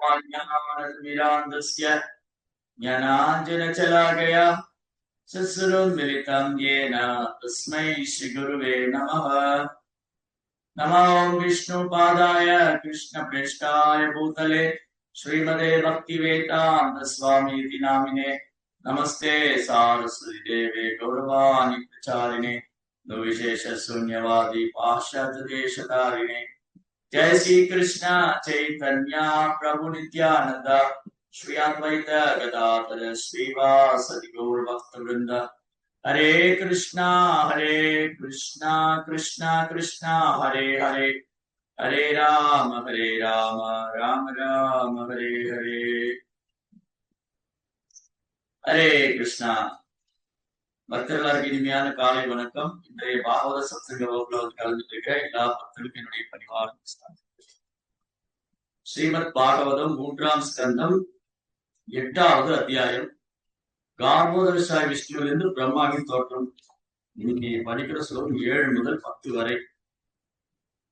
ज्ञानानन्दस्य ज्ञानाञ्जनशलाकया सत्सुरोन्मिलितं येन तस्मै श्रीगुरुवे नमः। नमो विष्णुपादाय कृष्णप्रेष्ठाय भूतले श्रीमते भक्तिवेदान्त स्वामीति नामिने नमस्ते सारस्वती देवे गौरवाणि प्रचारिणे निर्विशेष शून्यवादी पाश्चात्य देशधारिणे। जय श्री कृष्ण चैतन्य प्रभु नित्यानंद श्री अद्वैत गदाधर श्रीवासदि गौर भक्त वृंद। हरे कृष्णा कृष्णा कृष्णा हरे हरे, हरे राम राम राम हरे हरे। हरे कृष्णा பக்தர்களுக்கு இனிமையான காலை வணக்கம். இன்றைய பாகவத சத்சங்க வகுப்புல கலந்துட்டு இருக்க எல்லா பக்தர்களுக்கும் என்னுடைய பணிவான ஸ்ரீமத் பாகவதம் 3ஆம் ஸ்கந்தம் 8வது அத்தியாயம் கார்போதர சாய் விஷ்ணுவிலிருந்து பிரம்மாவின் தோற்றம். இன்னைக்கு படிக்கிற ஸ்லோகம் 7 முதல் 10 வரை.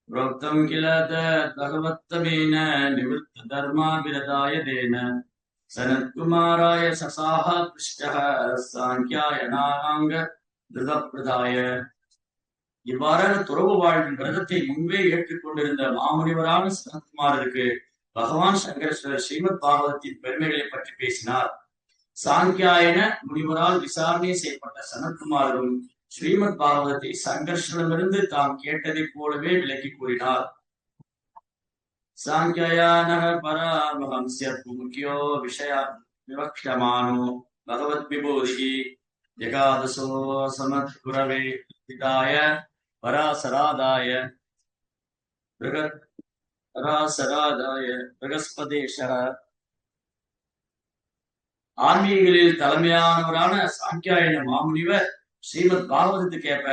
புரோக்தம் கிலத பகவத்தமேன நிவృత్త தர்மாபிரதாய தேன சனத்குமாராய சசாஹ பிருஷ்டஹ சாங்கியாயனாங்க திருதப்பிரதாய. இவ்வாறான துறவு வாழ்வின் விரதத்தை முன்பே ஏற்றுக்கொண்டிருந்த மாமுனிவரான சனத்குமாரருக்கு பகவான் சங்கரேஸ்வரர் ஸ்ரீமத் பாகவதத்தின் பெருமைகளை பற்றி பேசினார். சாங்கியாயன முனிவரால் விசாரணை செய்யப்பட்ட சனத்குமாரரும் ஸ்ரீமத் பாகவதத்தை சங்கர்ஷனிடமிருந்து தாம் கேட்டதை போலவே விளக்கி கூறினார். சாங்கியாயனः பரமஹம்ஸ்ய முக்கியோ விஷய விவக்ஷமானோ பகவத் விபூதிஹி ஏகாதசோ சமத்குரவே பிதாய பராசராதாய பிரகஸ்பதேஷः. ஆன்மீகங்களில் தலைமையானவரான சாங்கியாயன மாமுனிவர் ஸ்ரீமத் பாகவதத்துக்கேற்ப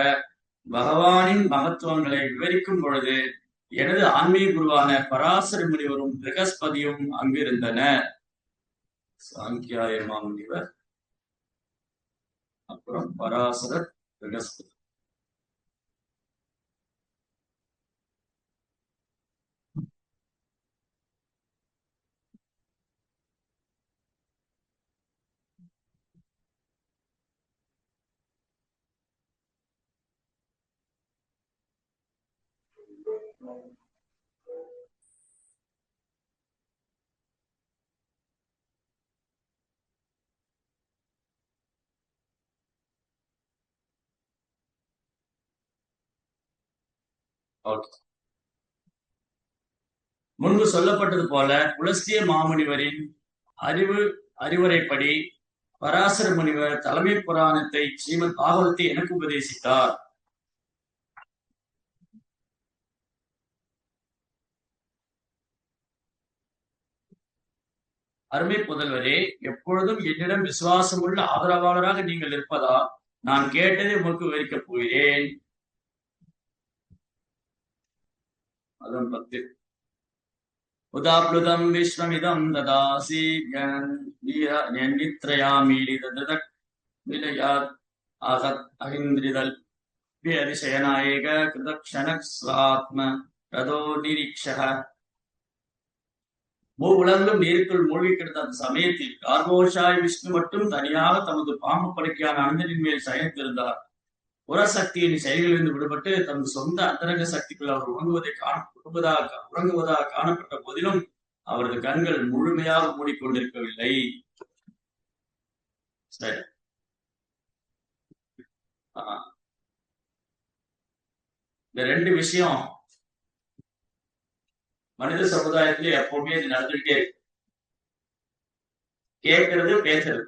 பகவானின் மகத்துவங்களை விவரிக்கும் பொழுது எனது ஆன்மீக குருவான பராசர முனிவரும் பிரகஸ்பதியும் அங்கிருந்தனர். சாங்கியாய மாமுனிவர், அப்புறம் பராசரர், பிரகஸ்பதி. முன்பு சொல்லப்பட்டது போல புலஸ்திய மாமுனிவரின் அறிவுரைப்படி பராசர முனிவர் தலைமை புராணத்தை ஸ்ரீமத் பாகவதத்தை எனக்கு உபதேசித்தார். அருமை புதல்வரே, எப்பொழுதும் என்னிடம் விசுவாசமுள்ள ஆதரவாளராக நீங்கள் இருப்பதால் நான் கேட்டதை உமக்கு விவரிக்கப் போகிறேன். அதன் 10. உதாப்ளுதம் விஸ்வமிதம் ததாசி அகிந்திரிதல் அதிசயநாயக கிருதக்ஷணக் ஸ்வாத்ம ரதோ நிரீக்ஷக. உலகம் நீருக்குள் மூழ்கி கிடந்த அந்த சமயத்தில் கார்போஷாய் விஷ்ணு மட்டும் தனியாக தமது பாம்பு படுக்கையான அந்தனின் மேல் சயனித்திருந்தார். புறசக்தியின் செயல்களிலிருந்து விடுபட்டு தமது சொந்த அந்தரங்க சக்திக்குள் அவர் உறங்குவதாக காணப்பட்ட போதிலும் அவரது கண்கள் முழுமையாக மூடிக்கொண்டிருக்கவில்லை. சரி, இந்த 2 விஷயம் மனித சமுதாயத்திலே எப்பவுமே இது நடந்துகிட்டே இருக்கு. கேட்கறது, பேசுறது.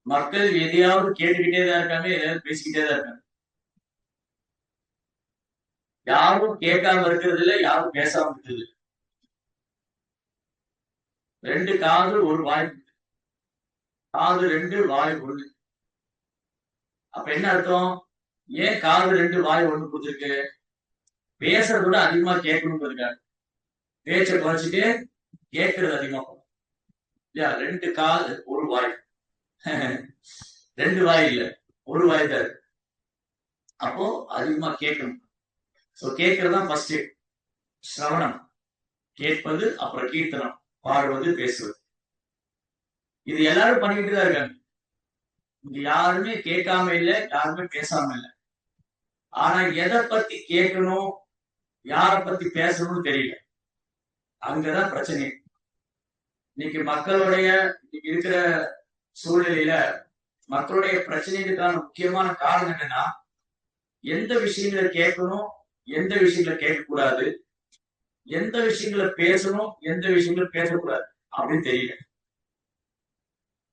மக்கள் எதையாவது கேட்டுக்கிட்டே தான் இருக்காங்க, எதையாவது பேசிக்கிட்டே தான் இருக்காங்க. யாரும் கேட்காம இருக்கிறது இல்லை, யாரும் பேசாம இருக்கிறது. 2 காது 1 வாய், காது 2 வாய் 1. அப்ப என்ன அர்த்தம்? ஏன் காது 2 வாய் 1 கொடுத்துருக்கு? பேசுறத விட அதிகமா கேட்கணுங்கிறதுக்காக. பேச்சை குறைச்சிட்டு கேட்கறது அதிகமா போகும் இல்லையா? 2 காது 1 வாய். 2 வாய் இல்ல, 1 வாய் தான். அப்போ அதிகமா கேட்கணும். சோ கேட்கறதுதான் ஃபர்ஸ்ட். சிரவணம். கேட்பது, அப்புறம் கீர்த்தனம், பாடுவது, பேசுவது. இது எல்லாரும் பண்ணிக்கிட்டு தான் இருக்காங்க. இங்க யாருமே கேட்காம இல்ல, யாருமே பேசாம இல்ல. ஆனா எதை பத்தி கேட்கணும், யாரை பத்தி பேசணும்னு தெரியல. அங்கதான் பிரச்சனை. இன்னைக்கு மக்களுடைய இன்னைக்கு இருக்கிற சூழ்நிலையில மக்களுடைய பிரச்சனைகளுக்கான முக்கியமான காரணம் என்னன்னா, எந்த விஷயங்களை கேட்கணும், எந்த விஷயங்களை கேட்கக்கூடாது, எந்த விஷயங்களை பேசணும், எந்த விஷயங்களை பேசக்கூடாது அப்படின்னு தெரியல.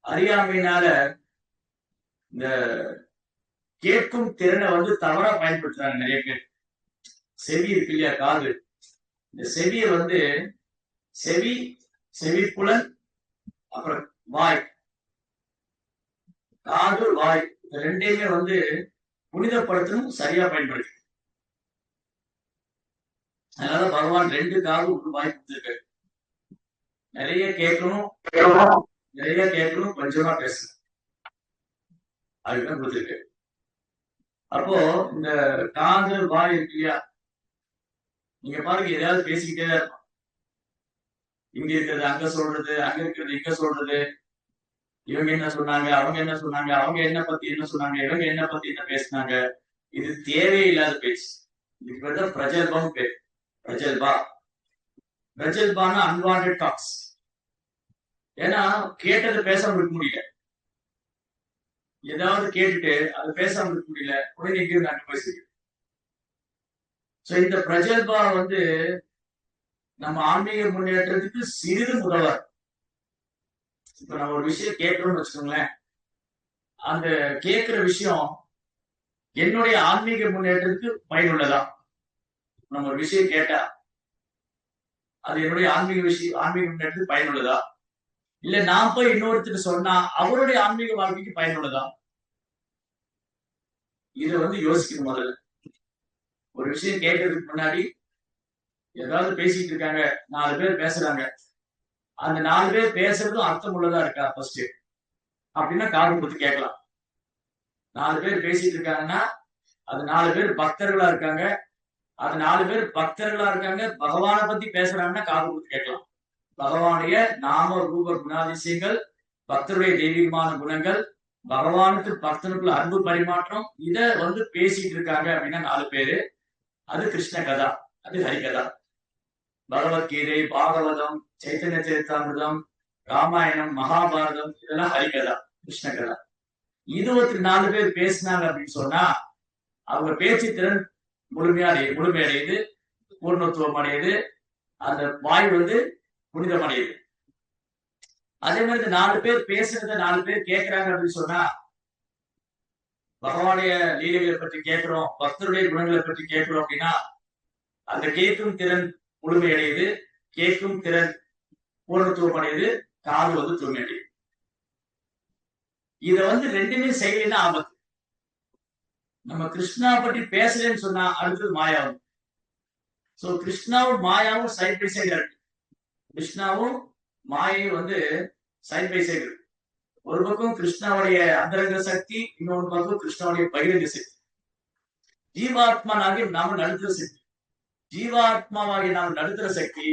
அறியாமையினால இந்த கேட்கும் திறனை தவறா பயன்படுத்துறாங்க நிறைய பேர். செவி இருக்கு இல்லையா, காது, இந்த செவியை செவி, செவிப்புலன், அப்புறம் வாய், காது, வாய், இந்த ரெண்டையுமே புனிதப்படுத்தணும், சரியா பயன்படுத்தி. அதனால பகவான் 2 காது 1 வாய் கொடுத்திருக்காரு. நிறைய கேட்கணும், கொஞ்சமா பேசணும், அதுதான் கொடுத்திருக்கு. அப்போ இந்த காது வாய் இருக்கு இல்லையா, நீங்க பாருங்க, எதையாவது பேசிக்கிட்டே தான் இருக்கும். இங்க இருக்கிறது அங்க சொல்றது, அங்க இருக்கிறது இங்க சொல்றது, இவங்க என்ன சொன்னாங்க, அவங்க என்ன சொன்னாங்க, அவங்க என்ன பத்தி என்ன சொன்னாங்க, இவங்க என்ன பத்தி என்ன பேசினாங்க. இது தேவையில்லாத பேச்சு. இதுக்கு பேர் தான் பிரஜல்பம் பேர். பிரஜல்பான அன்வான்ட் டாக்ஸ். ஏன்னா கேட்டது பேசாம இருக்க முடியல, ஏதாவது கேட்டுட்டு அது பேசாம இருக்க முடியல, உடனே எங்கேயும் நாட்டு பேசுறீங்க. இந்த பிரஜல்பா நம்ம ஆன்மீக முன்னேற்றத்துக்கு சிறிது உதவார். இப்ப நம்ம ஒரு விஷயம் கேட்கிறோம்னு வச்சுக்கோங்களேன், அந்த கேட்கிற விஷயம் என்னுடைய ஆன்மீக முன்னேற்றத்துக்கு பயனுள்ளதா? நம்ம ஒரு விஷயம் கேட்டா அது என்னுடைய ஆன்மீக முன்னேற்றத்துக்கு பயனுள்ளதா, இல்ல நான் போய் இன்னொருத்தருக்கு சொன்னா அவருடைய ஆன்மீக வாழ்க்கைக்கு பயனுள்ளதா? இதை யோசிக்கணும். முதல்ல ஒரு விஷயம் கேட்கறதுக்கு முன்னாடி ஏதாவது பேசிட்டு இருக்காங்க, 4 பேர் பேசுறாங்க, அந்த 4 பேர் பேசுறதும் அர்த்தம் உள்ளதா இருக்கா ஃபர்ஸ்ட் அப்படின்னா காது கொடுத்து கேட்கலாம். 4 பேர் பேசிட்டு இருக்காங்கன்னா அது 4 பேர் பக்தர்களா இருக்காங்க, அது 4 பேர் பக்தர்களா இருக்காங்க, பகவானை பத்தி பேசுறாங்கன்னா காது கொடுத்து கேட்கலாம். பகவானுடைய நாம ரூப குணாதிசயங்கள், பக்தருடைய தெய்வீகமான குணங்கள், பகவானுக்கு பக்தனுக்குள்ள அன்பு பரிமாற்றம், இத பேசிட்டு இருக்காங்க அப்படின்னா 4 பேரு, அது கிருஷ்ண கதா, அது ஹரிகதா. பகவத்கீதை, பாகவதம், சைத்தன்ய சரிதாமிர்தம், ராமாயணம், மகாபாரதம், இதெல்லாம் ஹரிகதா, கிருஷ்ண கதா. இது 4 பேர் பேசினாங்க அப்படின்னு சொன்னா அவங்க பேச்சு திறன் முழுமையடையுது, பூர்ணத்துவம் அடையுது, அந்த வாய் புனிதம் அடையுது. அதே மாதிரி 4 பேர் பேசுறத 4 பேர் கேட்கிறாங்க அப்படின்னு சொன்னா பகவானுடைய லீலைகளை பற்றி கேட்கிறோம், பக்தருடைய குணங்களை பற்றி கேட்கிறோம் அப்படின்னா அந்த கேட்கும் திறன் முழுமையடையுது, கேட்கும் திறன் பூர்ணத்துவம் அடையுது, காது தூய்மையடையுது. இத ரெண்டுமே செய்யலைன்னா ஆபத்து. நம்ம கிருஷ்ணா பற்றி பேசலன்னு சொன்னா அடுத்தது மாயாவும். கிருஷ்ணாவும் மாயாவும் சைட் பை சைடு இருக்கு. கிருஷ்ணாவும் மாயையும் சைட் பை சைடு இருக்கு. ஒரு பக்கம் கிருஷ்ணாவுடைய அந்தரங்க சக்தி, இன்னொரு பக்கம் கிருஷ்ணாவுடைய பகிரங்க சக்தி. ஜீவாத்மானாகிய நாம நடுத்தர சக்தி. ஜீவாத்மாவாகிய நாம நடுத்தர சக்தி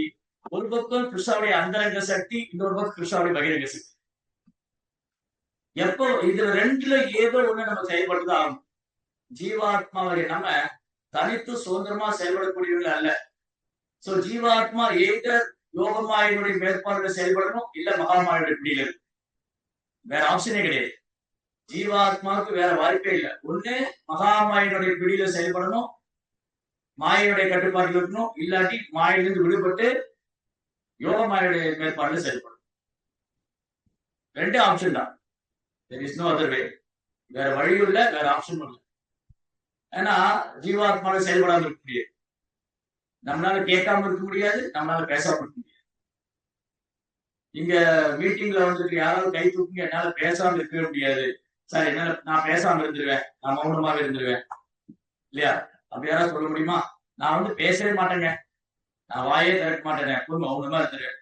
ஒரு பக்கம் கிருஷ்ணாவுடைய அந்தரங்க சக்தி, இன்னொரு பக்கம் கிருஷ்ணாவுடைய பகிரங்க சக்தி. எப்போ இதுல ரெண்டுல ஏதோ ஒண்ணு நம்ம செயல்பட்டுதான் ஆகும். ஜீவாத்மாவுடைய நம்ம தனித்து சுதந்திரமா செயல்படக்கூடியவர்கள் அல்ல. ஜீவாத்மா ஏதர் யோகமாயினுடைய மேற்பார்வையில் செயல்படணும், இல்ல மகாமாயுடைய பிடியில இருக்கு. வேற ஆப்ஷனே கிடையாது. ஜீவாத்மாவுக்கு வேற வாய்ப்பே இல்லை. ஒண்ணு மகாமாயினுடைய பிடியில செயல்படணும், மாயனுடைய கட்டுப்பாட்டில் இருக்கணும், இல்லாட்டி மாயிலிருந்து விடுபட்டு யோக மாயுடைய மேற்பாடுல செயல்படும். 2 ஆப்ஷன் தான். there is no other way. வேற வழியும் இல்லை, வேற ஆப்ஷனும் இல்லை. ஏன்னா ஜீவாத்மாவை செயல்படாம இருக்க முடியாது, நம்மளால கேட்காம இருக்க முடியாது, நம்மளால பேசாம இருக்க முடியாது. இங்க மீட்டிங்ல யாராவது கை தூக்குங்க, என்னால பேசாம இருக்கவே முடியாது சார், என்னால நான் பேசாம இருந்துருவேன், நான் மௌனமாவே இருந்துருவேன் இல்லையா? அப்படி யாராவது சொல்ல முடியுமா? நான் பேசவே மாட்டேங்க, நான் வாயே திறக்க மாட்டேங்க, மௌனமா இருந்துருவேன்,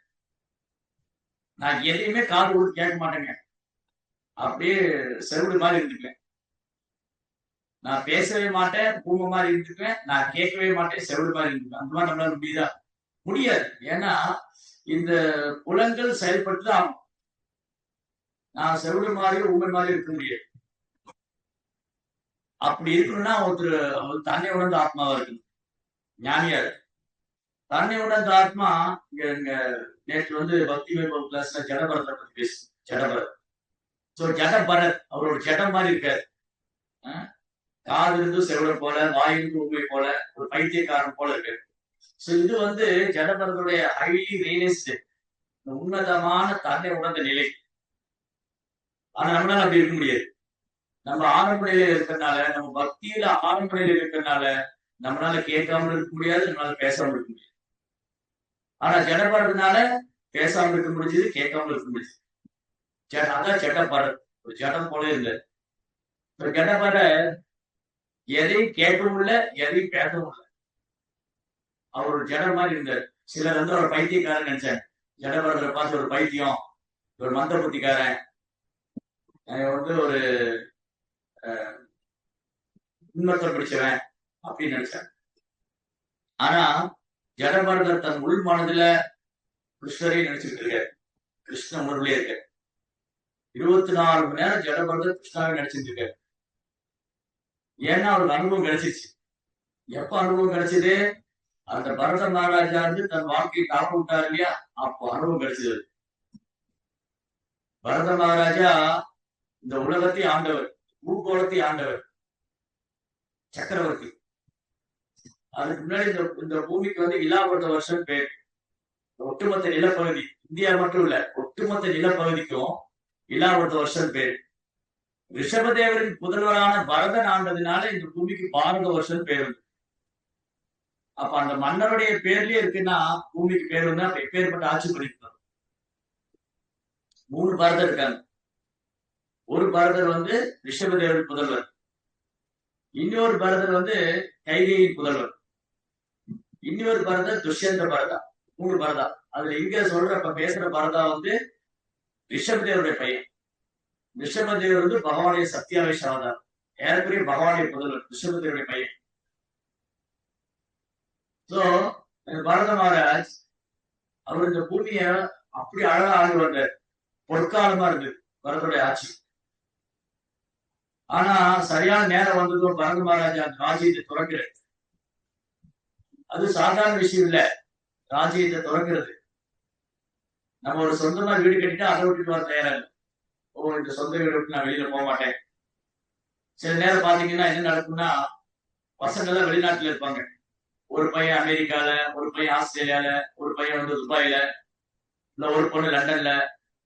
நான் எதையுமே காது கொடுத்து கேட்க மாட்டேங்க, அப்படியே செவிடு மாதிரி இருந்துக்குவேன். நான் பேசவே மாட்டேன், பூம மாதிரி இருந்துக்குவேன், நான் கேட்கவே மாட்டேன், செவிடு மாதிரி இருந்துக்குவேன். அந்த மாதிரி நம்மளால முடியுதா? முடியாது. ஏன்னா இந்த புலன்கள் செயல்பட்டு ஆகும். நான் செவிடு மாதிரி ஊமை மாதிரி இருக்க முடியாது. அப்படி இருக்கணும்னா ஒருத்தர் தன்னை உணர்ந்த ஆத்மாவா இருக்கணும், ஞானியா இருக்கு. தன்னை உணர்ந்த ஆத்மா இங்க நேற்று பக்தி வைபவ கிளாஸ்ல ஜடபரத்தை பத்தி பேசு. ஜடபரத் ஜடபரத் அவரோட ஜடம் மாதிரி இருக்காரு. காது இருந்து செவிட போல, வாயிலிருந்து உண்மை போல, ஒரு பைத்தியக்காரன் போல இருக்காரு. இது ஜடபரத்துடைய ஹைலி ரியலிஸ்ட், உன்னதமான தன்னை உணர்ந்த நிலை. ஆனா நம்மளால அப்படி இருக்க முடியாது. நம்ம ஆரம்ப நிலையில இருக்கிறதுனால, நம்ம பக்தியில ஆரம்ப நிலையில இருக்கிறதுனால நம்மளால கேட்காம இருக்க முடியாது, நம்மளால பேசாம இருக்க முடியாது. ஆனா ஜடபரதுனால பேசாம இருக்க முடிஞ்சது, கேட்காம இருக்க முடியுது. அதான் ஜடபரத், ஒரு ஜடம் போல இல்லை. ஜடபர எதையும் கேட்கவும் இல்லை, எதையும் பேசவும் இல்லை. அவர் ஒரு ஜடம் மாதிரி இருந்தார். சிலர் ஒரு பைத்தியக்காரன் நினைச்சாங்க. ஜடபரத்துல பார்த்து ஒரு பைத்தியம், ஒரு மந்த புத்திக்காரன், ஒரு உண்மத்தை பிடிச்சவன் அப்படின்னு நினைச்சாங்க. ஆனா ஜடபரதர் தன் உள் மனதுல கிருஷ்ணரை நினைச்சுட்டு இருக்காரு. கிருஷ்ண உணர்வுலயே இருக்காரு. 24 மணி நேரம் ஜடபரதர் கிருஷ்ணாவை நினைச்சிட்டு இருக்காரு. ஏன்னா அவருக்கு அனுபவம் கிடைச்சிச்சு. எப்ப அனுபவம் கிடைச்சது? அந்த பரத மகாராஜா தன் வாழ்க்கையை காப்பு விட்டாரு இல்லையா, அப்போ அனுபவம் கிடைச்சது. பரத மகாராஜா இந்த உலகத்தை ஆண்டவர், பூகோளத்தை ஆண்டவர், சக்கரவர்த்தி. அதுக்கு முன்னாடி இந்த பூமிக்கு இலாபத்த வருஷம் பேர். ஒட்டுமொத்த நிலப்பகுதி, இந்தியா மட்டும் இல்ல, ஒட்டுமொத்த நிலப்பகுதிக்கும் இலாபத்த வருஷம் பேர். ரிஷபதேவரின் புதல்வரான பரதன் ஆண்டதுனால இந்த பூமிக்கு பாரத வருஷம் பேர். அப்ப அந்த மன்னருடைய பேர்லயே இருக்குன்னா பூமிக்கு பேர் வந்து அப்ப எப்பேற்பட்ட ஆட்சி பண்ணிருக்காங்க. 3 பரதர் இருக்காங்க. ஒரு பரதர் ரிஷபதேவரின் புதல்வர், இன்னொரு பரதர் கைகேயின் புதல்வர், இன்னொரு பரதர் துஷ்யந்த பரதா. 3 பரதா. அதுல இங்க சொல்ற பேசுற பரதா ரிஷபதேவருடைய பையன். ரிஷபதேவர் பகவானுடைய சத்தியாவேஷ அவதாரம், ஏறக்குறைய பகவானுடைய புதல்வர், ரிஷபதேவருடைய பையன். சோ பரத மகாராஜ் அவர் இந்த பூமிய அப்படி அழகா ஆண்டு வந்தார். பொற்காலமா இருந்தது பரதனுடைய ஆட்சி. ஆனா சரியான நேரம் வந்ததும் பரத மகாராஜா அந்த ராஜ்யத்தை துறக்கிறார். அது சாதாரண விஷயம் இல்ல. ராஜ்யத்தை துறக்கிறது, நம்ம ஒரு சொந்தமா வீடு கட்டிட்டா அதை விட்டுட்டு வர தயாரா இல்லை. இந்த சொந்த வீடு விட்டு நான் வெளியில போக மாட்டேன். சில நேரம் பாத்தீங்கன்னா என்ன நடக்கும்னா, பசங்க எல்லாம் வெளிநாட்டுல இருப்பாங்க. ஒரு பையன் அமெரிக்கால, ஒரு பையன் ஆஸ்திரேலியால, ஒரு பையன் துபாயில, இல்ல ஒரு பொண்ணு லண்டன்ல.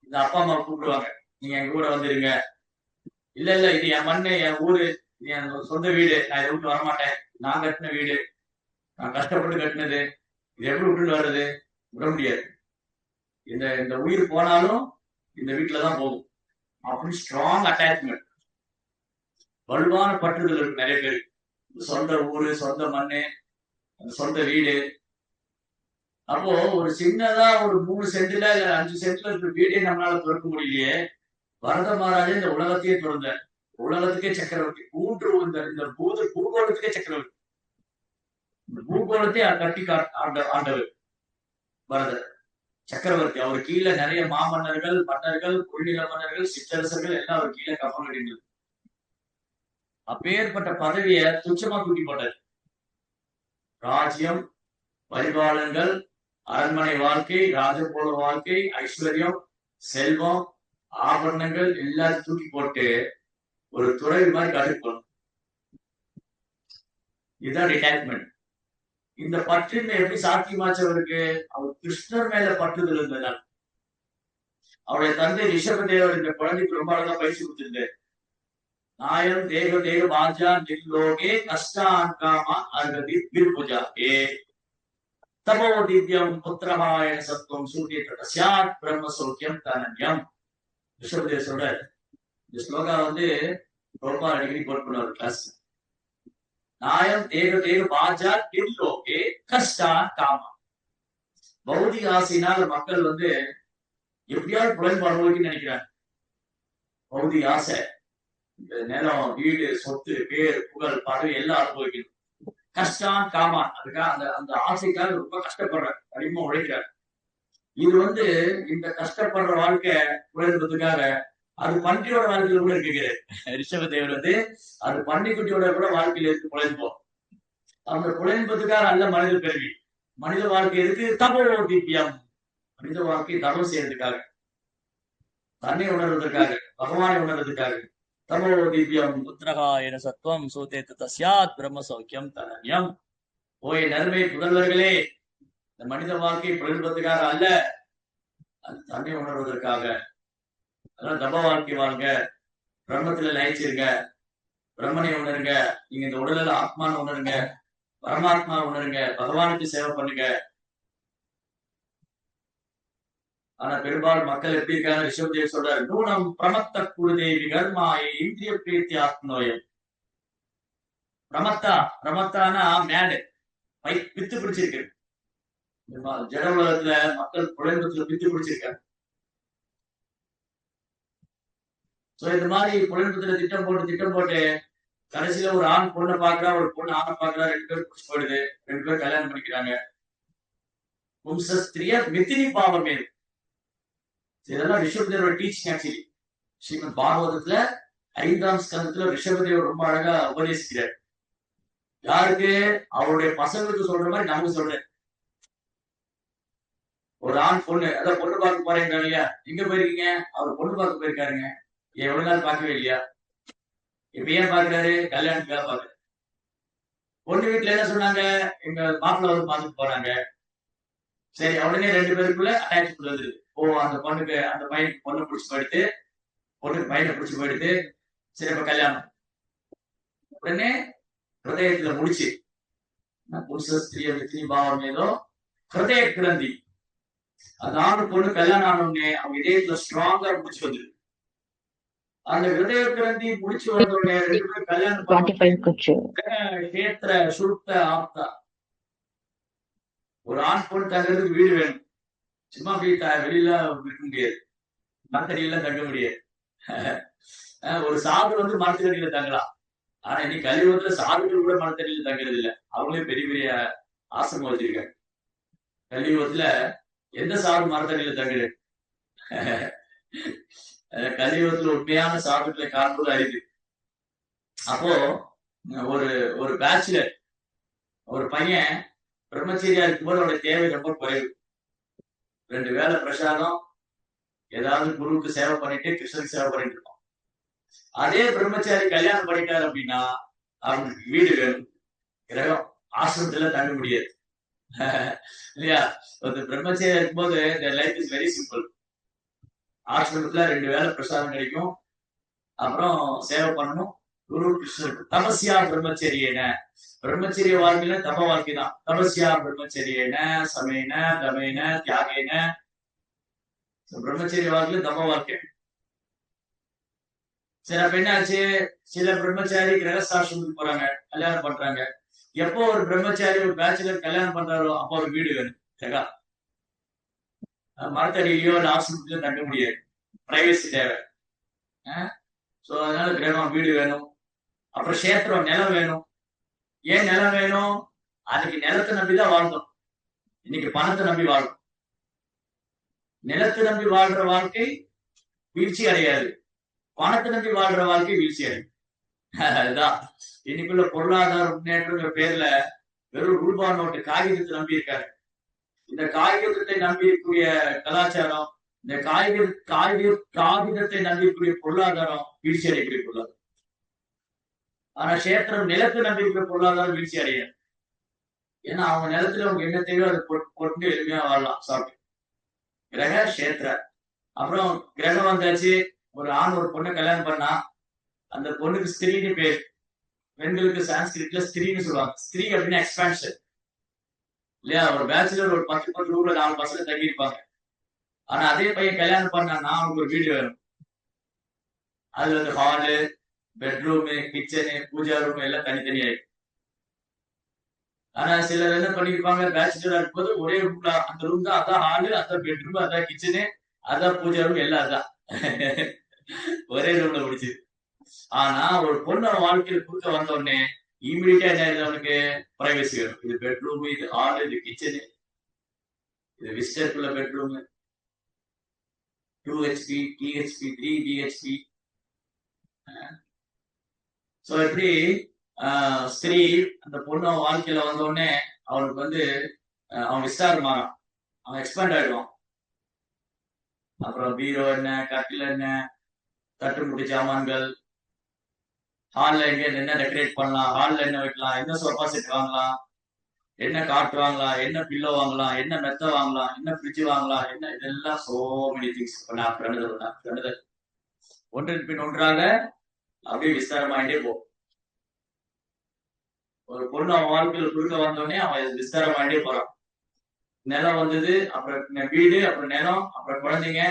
இந்த அப்பா அம்மா கூப்பிடுவாங்க, நீங்க எங்க கூட வந்துருங்க. இல்ல இல்ல, இது என் மண்ணு, என் ஊரு, இது என் சொந்த வீடு, நான் இதை விட்டு வரமாட்டேன். நான் கட்டின வீடு, நான் கஷ்டப்பட்டு கட்டினது, இது எப்படி விட்டுட்டு வர்றது? விட முடியாது. இந்த உயிர் போனாலும் இந்த வீட்டுலதான் போகும் அப்படின்னு ஸ்ட்ராங் அட்டாச்மெண்ட், வலுவான பற்றுதல் இருக்கு நிறைய பேர். சொந்த ஊரு, சொந்த மண்ணு, சொந்த வீடு. அப்போ ஒரு சின்னதா ஒரு 3 சென்ட்ல இல்ல 5 சென்ட்ல இருக்கிற வீடே நம்மளால திறக்க முடியலையே. பரத மகாராஜா இந்த உலகத்தையே திறந்த, உலகத்துக்கே சக்கரவர்த்தி, இந்த பூகோளத்துக்கே சக்கரவர்த்தி, இந்த பூகோளத்தை கட்டி ஆண்டவர் பரதர் சக்கரவர்த்தி. அவர் கீழே நிறைய மாமன்னர்கள், மன்னர்கள், கொள்ளிட மன்னர்கள், சிற்றரசர்கள் எல்லாம் அவர் கீழே கப்பல் அடிந்தது. அப்பேற்பட்ட பதவிய துச்சமா தூக்கி போட்டார். ராஜ்யம், பரிபாலங்கள், அரண்மனை வாழ்க்கை, ராஜபோல வாழ்க்கை, ஐஸ்வர்யம், செல்வம், ஆபரணங்கள் எல்லாத்தையும் தூக்கி போட்டு ஒரு துறவி மாதிரி காட்டுக்கு போகணும். இதுதான் டிட்டாச்மெண்ட். இந்த பற்றின்மை எப்படி சாத்தியமாச்சவருக்கு? அவர் கிருஷ்ணர் மேல பற்றுதல் இருந்ததால். அவருடைய தந்தை ரிஷபதேவர் இந்த குழந்தைக்கு ரொம்ப அழகா பயிற்சி கொடுத்திருந்தார். நாயம் தேக தேக பாஜா நிர்லோகே கஷ்டான் காமா அர்கதி விருபுஜா ஏ தபோ திவ்யம் புத்திரமாய சத்துவம் சூரிய தசியாத் பிரம்ம சௌக்கியம் தனன்யம். ரிஷபதேவர் சொல்றாரு. இந்த ஸ்லோகா ரொம்ப அடிக்கடி கோட் பண்ணுவார் கிளாஸ். நாயம் தேக தேக பாஜா நிர்லோகே கஷ்டான் காமா. பௌதிக ஆசையினால் மக்கள் எப்படியாவது புலன்பு அனுபவிக்கணும்னு நினைக்கிறாங்க. பௌதிக ஆசை, இந்த நிலம், வீடு, சொத்து, பேர், புகழ், பதவி எல்லாம் அனுபவிக்கணும். கஷ்டம் காமான் அதுக்காக அந்த அந்த ஆசைக்காக ரொம்ப கஷ்டப்படுறார், அதிகமா உழைக்கிறார். இது இந்த கஷ்டப்படுற வாழ்க்கை உழைக்கிறதுக்காக அது பன்றியோட வாழ்க்கையில கூட இருக்கு. ரிஷபதேவர் அது பன்னிக்குட்டியோட கூட வாழ்க்கையில இருக்கு குழைப்போம். அந்த குழைப்பதுக்காக அல்ல மனித பிறவி. மனித வாழ்க்கை இருக்கு தபோ தீபியம். மனித வாழ்க்கை தபம் செய்யறதுக்காக, தன்னை உணர்வதற்காக, பகவானை உணர்வதற்காக. தபோ தீபியம் புத்திரகாயன சத்துவம் சூதேத்து தஸ்யாத் பிரம்ம சௌக்கியம் தனன்யம். ஓய் நறுமை புதல்வர்களே, இந்த மனித வாழ்க்கை பிரதிபத்துக்காக அல்ல, அது தன்னை உணர்வதற்காக. அதெல்லாம் தப வாழ்க்கை வாழ்ங்க, பிரம்மத்துல லயிச்சிருங்க, பிரம்மனை உணருங்க. நீங்க இந்த உடலில் ஆத்மான்னு உணருங்க, பரமாத்மா உணருங்க, பகவானுக்கு சேவை பண்ணுங்க. ஆனா பெரும்பாலும் மக்கள் எப்படி இருக்காங்க? ரிஷபதேவ் சொல்றாரு, நூனம் பிரமத்த குருதேவி கர்மாயை இந்திரிய பிரீத்தி ஆத்மோயம். பிரமத்தானா மேடு, பித்து பிடிச்சிருக்கு. ஜட உலகத்துல மக்கள் புலன்பத்துல பித்து பிடிச்சிருக்காங்க. இந்த மாதிரி புலன்பத்துல திட்டம் போட்டு கடைசியில ஒரு ஆண் பொண்ணை பாக்குறா, ஒரு பொண்ணு ஆணை பாக்குறா, 2 பேரும் பிடிச்சு போயிடுது, 2 பேரும் கல்யாணம் பண்ணிக்கிறாங்க. வம்சஸ்திரிய மித்தினி பாவமே. இதெல்லாம் ரிஷபதேவரோட டீச்சிங். ஆக்சுவலி ஸ்ரீமத் பாகவதத்துல 5ஆம் ஸ்கந்தத்துல ரிஷபதேவர் ரொம்ப அழகா உபதேசிக்கிறார். யாருக்கு? அவருடைய பசங்களுக்கு சொல்ற மாதிரி நமக்கு சொல்றேன். ஒரு ஆண் பொண்ணு, அதான் பொண்ணு பார்க்க போறீங்க இல்லையா, எங்க போயிருக்கீங்க? அவர் பொண்ணு பார்க்க போயிருக்காருங்க. எவ்வளவு நாள் பார்க்கவே இல்லையா? இப்ப ஏன் பாக்குறாரு? கல்யாணத்துக்காக பாக்குறாரு. பொண்ணு வீட்டுல என்ன சொன்னாங்க? எங்க மாப்பிள்ள பார்த்துட்டு போறாங்க. சரி, உடனே 2 பேருக்குள்ள அட்டாச் வந்துருது. அந்த பொண்ணுக்கு அந்த பையனுக்கு பொண்ணு பிடிச்சு போயிடுது, பொண்ணுக்கு பையனை பிடிச்சு போயிடுது. சரி, இப்ப கல்யாணம். உடனே ஹிருதயத்துல முடிச்சு புருஷ ஸ்திரிய வித்தினி பாவம் ஏதோ ஹிருதய கிரந்தி. அந்த ஆணு பொண்ணு கல்யாணம் ஆனோடனே அவங்க இதயத்துல ஸ்ட்ராங்கா முடிச்சு வந்துரு. அந்த ஹிருதய கிரந்தி முடிச்சு வந்த உடனே 2 பேரும் கல்யாணம் கேத்திர சுருத்த ஆப்தா. ஒரு ஆண் பொண்ணு தங்கிறதுக்கு வீடு வேணும். சும்மா போய் வெளியில இருக்க முடியாது, மரத்தடியில தங்க முடியாது. ஒரு சாது மரத்தடியில தங்கலாம். ஆனா இன்னைக்கு கலியுகத்துல சாதுகள் கூட மரத்தடியில தங்குறது இல்ல. அவங்களே பெரிய பெரிய ஆசிரமம் வச்சிருக்காங்க. கலியுகத்துல எந்த சாது மரத்தடியில தங்குது? கலியுகத்துல உண்மையான சாதுக்களை காண்பது அரிது. அப்போ ஒரு ஒரு பேச்சுலர், ஒரு பையன் பிரம்மச்சரியா இருக்கும்போது அவருடைய தேவை ரொம்ப குறைவு. 2 வேளை பிரசாதம், ஏதாவது குருவுக்கு சேவை பண்ணிட்டு கிருஷ்ணனுக்கு சேவை பண்ணிட்டு இருக்கோம். அதே பிரம்மச்சாரி கல்யாணம் பண்ணிட்டாரு அப்படின்னா அவனுக்கு வீடு வேணும், கிரகம், ஆசிரமத்துல தங்க முடியாது இல்லையா? பிரம்மச்சாரியா இருக்கும்போது லைஃப் இஸ் வெரி சிம்பிள். ஆசிரமத்துல 2 வேளை பிரசாதம் கிடைக்கும், அப்புறம் சேவை பண்ணணும் குரு கிருஷ்ணருக்கு. தபஸ்யா பிரம்மச்சரியேன, பிரம்மச்சரிய வாழ்க்கையில தப வாழ்க்கை தான். தபஸ்யா பிரம்மச்சரியேன சமேன தமேன தியாகேன. பிரம்மச்சரிய வாழ்க்கையில தப வாழ்க்கை. சரி, அப்ப என்னாச்சு? சில பிரம்மச்சாரி கிரகஸ்தாசிரமத்துக்கு போறாங்க, கல்யாணம் பண்றாங்க. எப்போ ஒரு பிரம்மச்சாரி ஒரு பேச்சுலர் கல்யாணம் பண்றாரோ அப்போ ஒரு வீடு வேணும். சரியா? மரத்தடியிலயோ இல்ல ஆசிரமத்திலயோ தங்க முடியாது, பிரைவசி தேவை. சோ அதனால கிரகம், வீடு வேணும். அப்புறம் கஷேத்திரம், நிலம் வேணும். ஏன் நிலம் வேணும்? அதுக்கு நிலத்தை நம்பிதான் வாழ்ந்தோம். இன்னைக்கு பணத்தை நம்பி வாழும். நிலத்தை நம்பி வாழ்ற வாழ்க்கை வீழ்ச்சி அடையாது, பணத்தை நம்பி வாழ்ற வாழ்க்கை வீழ்ச்சி அடையும். அதுதான் இன்னைக்குள்ள பொருளாதார முன்னேற்றம் பேர்ல வெறும் ரூபா நோட்டு, காகிதத்தை நம்பி இருக்காரு. இந்த காகிதத்தை நம்பி இருக்கக்கூடிய கலாச்சாரம், இந்த காகிதத்தை நம்பி இருக்கக்கூடிய பொருளாதாரம் வீழ்ச்சி அடையக்கூடிய பொருளாதாரம். ஆனா கஷேத்திரம், நிலத்தை நம்பி இருக்கிற பொருளாதாரம் வீழ்ச்சி அடையாது. ஏன்னா அவங்க நிலத்துல அவங்க என்ன தேவையோ அதை போட்டு எளிமையா வாழலாம், சாப்பிட்டு. கிரக கஷேத்திர. அப்புறம் கிரகம் வந்தாச்சு, ஒரு ஆண் ஒரு பொண்ணை கல்யாணம் பண்ணா அந்த பொண்ணுக்கு ஸ்திரீன்னு பேர். பெண்களுக்கு சான்ஸ்கிரிட்ல ஸ்திரீன்னு சொல்லுவாங்க. ஸ்திரீ அப்படின்னா எக்ஸ்பான்ஷன் இல்லையா? ஒரு பேச்சுலர் ஒரு 10 ரூம்ல 4 பசங்க தங்கியிருப்பாங்க. ஆனா அதே பையன் கல்யாணம் பண்ணான்னா அவனுக்கு ஒரு வீடு வேணும். அது hall, bedroom, kitchen, puja room எல்லாம் தனித்தனியாயிடும். ஆனா சிலர் என்ன பண்ணிருப்பாங்க, பேச்சுலரா இருக்கும்போது ஒரே ரூம்ல, அந்த ரூம் தான், அதான் ஹாலு, அதான் பெட்ரூம், அதான் கிச்சனு, அதான் பூஜா ரூம், எல்லாம் அதான் ஒரே ரூம்ல முடிச்சு. ஆனா ஒரு பொண்ணு வாழ்க்கையில குறுக்க வந்த உடனே இமீடியட்டா என்ன ஆயிடுது அவனுக்கு? பிரைவசி வேணும். இது பெட்ரூம், இது ஹால், இது கிச்சனு, இது விசிட்டருக்குள்ள bedroom, 2 HP, 3 HP, 3 BHP. So எப்படி ஸ்திரீ அந்த பொண்ணு வாழ்க்கையில வந்த உடனே அவனுக்கு வந்து அவன் விஸ்டார் மாறான், அவன் எக்ஸ்பேண்ட் ஆயிடுவான். அப்புறம் பீரோ என்ன, கட்டில் என்ன, தட்டுமுட்டி சாமான்கள், ஹால்ல எங்க என்ன டெக்கரேட் பண்ணலாம், ஹால்ல என்ன வைக்கலாம், என்ன சோஃபா செட் வாங்கலாம், என்ன காட் வாங்கலாம், என்ன பில்லோ வாங்கலாம், என்ன மெத்த வாங்கலாம், என்ன ஃப்ரிட்ஜ் வாங்கலாம், என்ன இதெல்லாம் சோ மெனி திங்ஸ் ஒன்றின் பின் ஒன்றாக அப்படியே விஸ்தாரமாயிட்டே போகும். ஒரு பொண்ணு அவன் வாழ்க்கையில குறுக்க வந்தோடனே அவன் விஸ்தாரமாயிட்டே போறான். நிலம் வந்தது, அப்புறம் வீடு, அப்புறம் நிலம், அப்புறம் குழந்தைங்க,